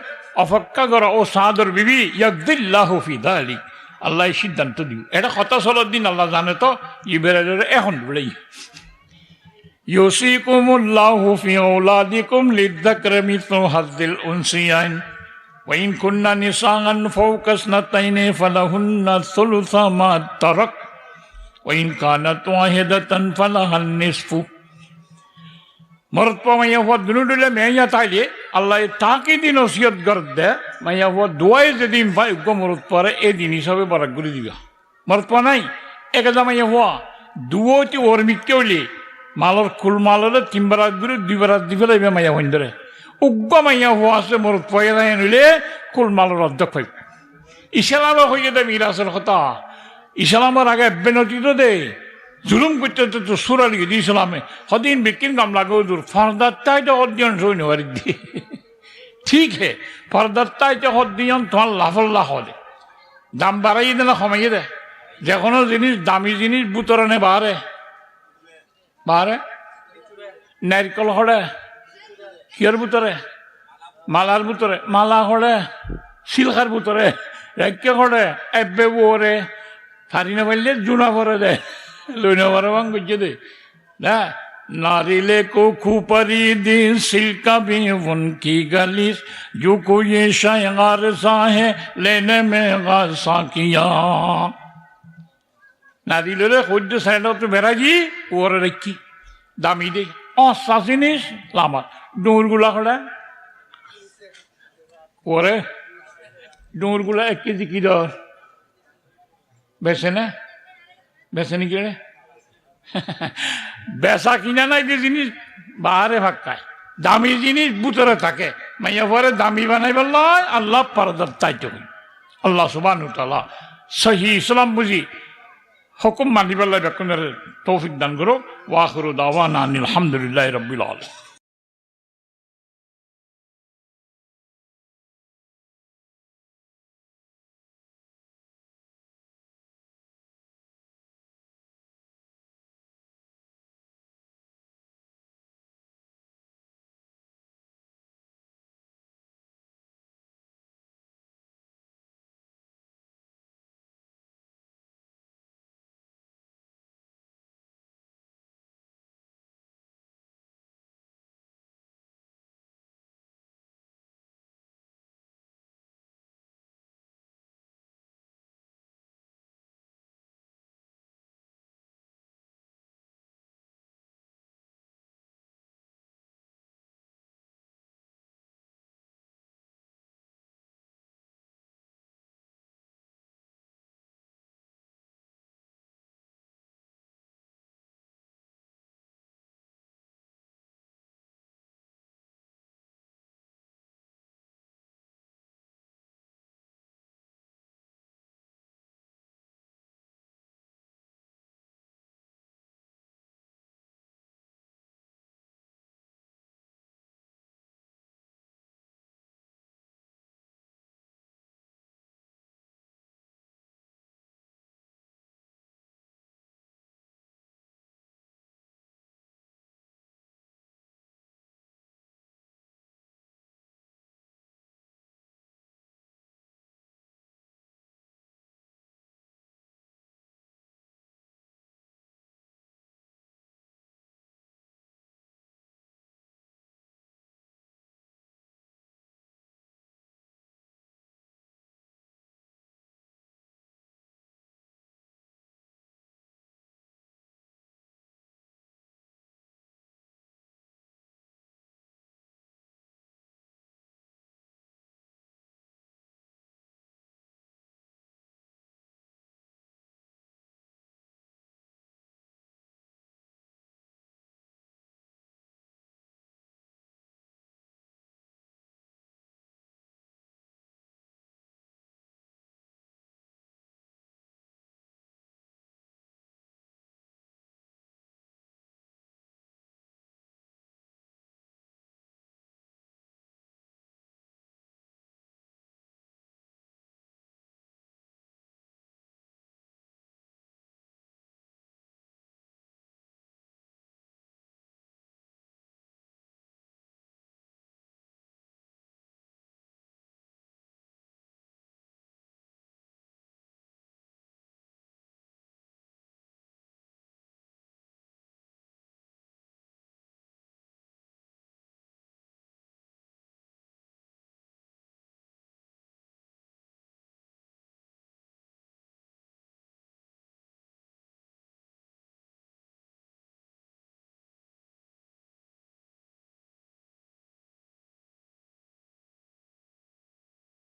অপেক্ষা করা ও সাদর বিবি ইয়াকদিল্লাহু ফি যালিক আল্লাহ সিদ্ধান্ত দিও এটা কথা চলার দিন আল্লাহ জানে তো ইবেরাজের এখন বলেই ইউসিকুমুল্লাহু ফি আওলাদিকুম লিযযাকরি মিসলু হাযযিল উনসিয়াইন ওয়া ইন কুননা নিসাআন ফাওকা ইসনাতাইনি ফালাহুন্না সুলুসু মা তারাক ওয়া ইন কানাত ওয়াহিদাতান ফালাহান নিসফু মরদ মাইয়া হওয়া দুনুডুলে মেয়া তাইলে আল্লাহ তাকে দিন ওসিয়ত গরদ দে মাইয়া হওয়া দোয়াই যেদিন ভাই উগ্র মরদ পরে এই দিন হিসাবে বরাক করে দিবা মরদ পা নাই একদা মাইয়া হওয়া দুয়োটি ওর মিটকে হইলে মালর কুল মালরে তিনবার ঘুরে দুইবার দি ফেলাইবে মাইয়া হইন ধরে উগ্র মাইয়া হওয়া আছে মরদ পয়ে নাই নিলে কুল মালর অর্ধেক পাইব ইসলামে হয়ে দে মিরাসের কথা ইসলামের আগে বেনতিত দে জুলুম করতে তো সুরা লিখে দিয়েছিলামে সদিন বিকিন কাম লাগে দূর ফরদারটাই তো অধ্যয়ন সই নেওয়ারি দিয়ে ঠিক হে ফরদারটাই তো অধ্যয়ন তোমার লাফল্লাহ হলে দাম বাড়াইয়ে দে না কমাইয়ে দে যে কোনো জিনিস দামি জিনিস বুতরণে বাড়ে বাড়ে নারকল হড়ে কিয়র বুতরে মালার বুতরে মালা হড়ে সিলখার বুতরে রাজ্য হড়ে এবে ওরে ফারি না পারলে জুনা ভরে দেয় লইনা বারবাং করছে দে না नारिले को खूपरी दी सिल्का भी उनकी गलीस जो को ये शयगार सा है लेने में गासा किया नारिले खुद साइड तो मेरा जी और रखी दामी दे और सासिनिस लामा डोर गुला खड़ा और डोर गुला एक केजी की दर বেছে নাকি বেচা কিনা নাই যে জিনিস বাহারে ভাক্কায় দামি জিনিস বুতরে থাকে মাইয়া পরে দামি বানাই বললাই আল্লাহ পারদার তাইতে হই আল্লাহ সুবহানাহু ওয়া তাআলা সহি ইসলাম বুঝি হুকুম মানি বললাই বেকুনের তৌফিক দান করো ওয়া আখিরু দাওয়ানা আলহামদুলিল্লাহি রাব্বিল আলামিন।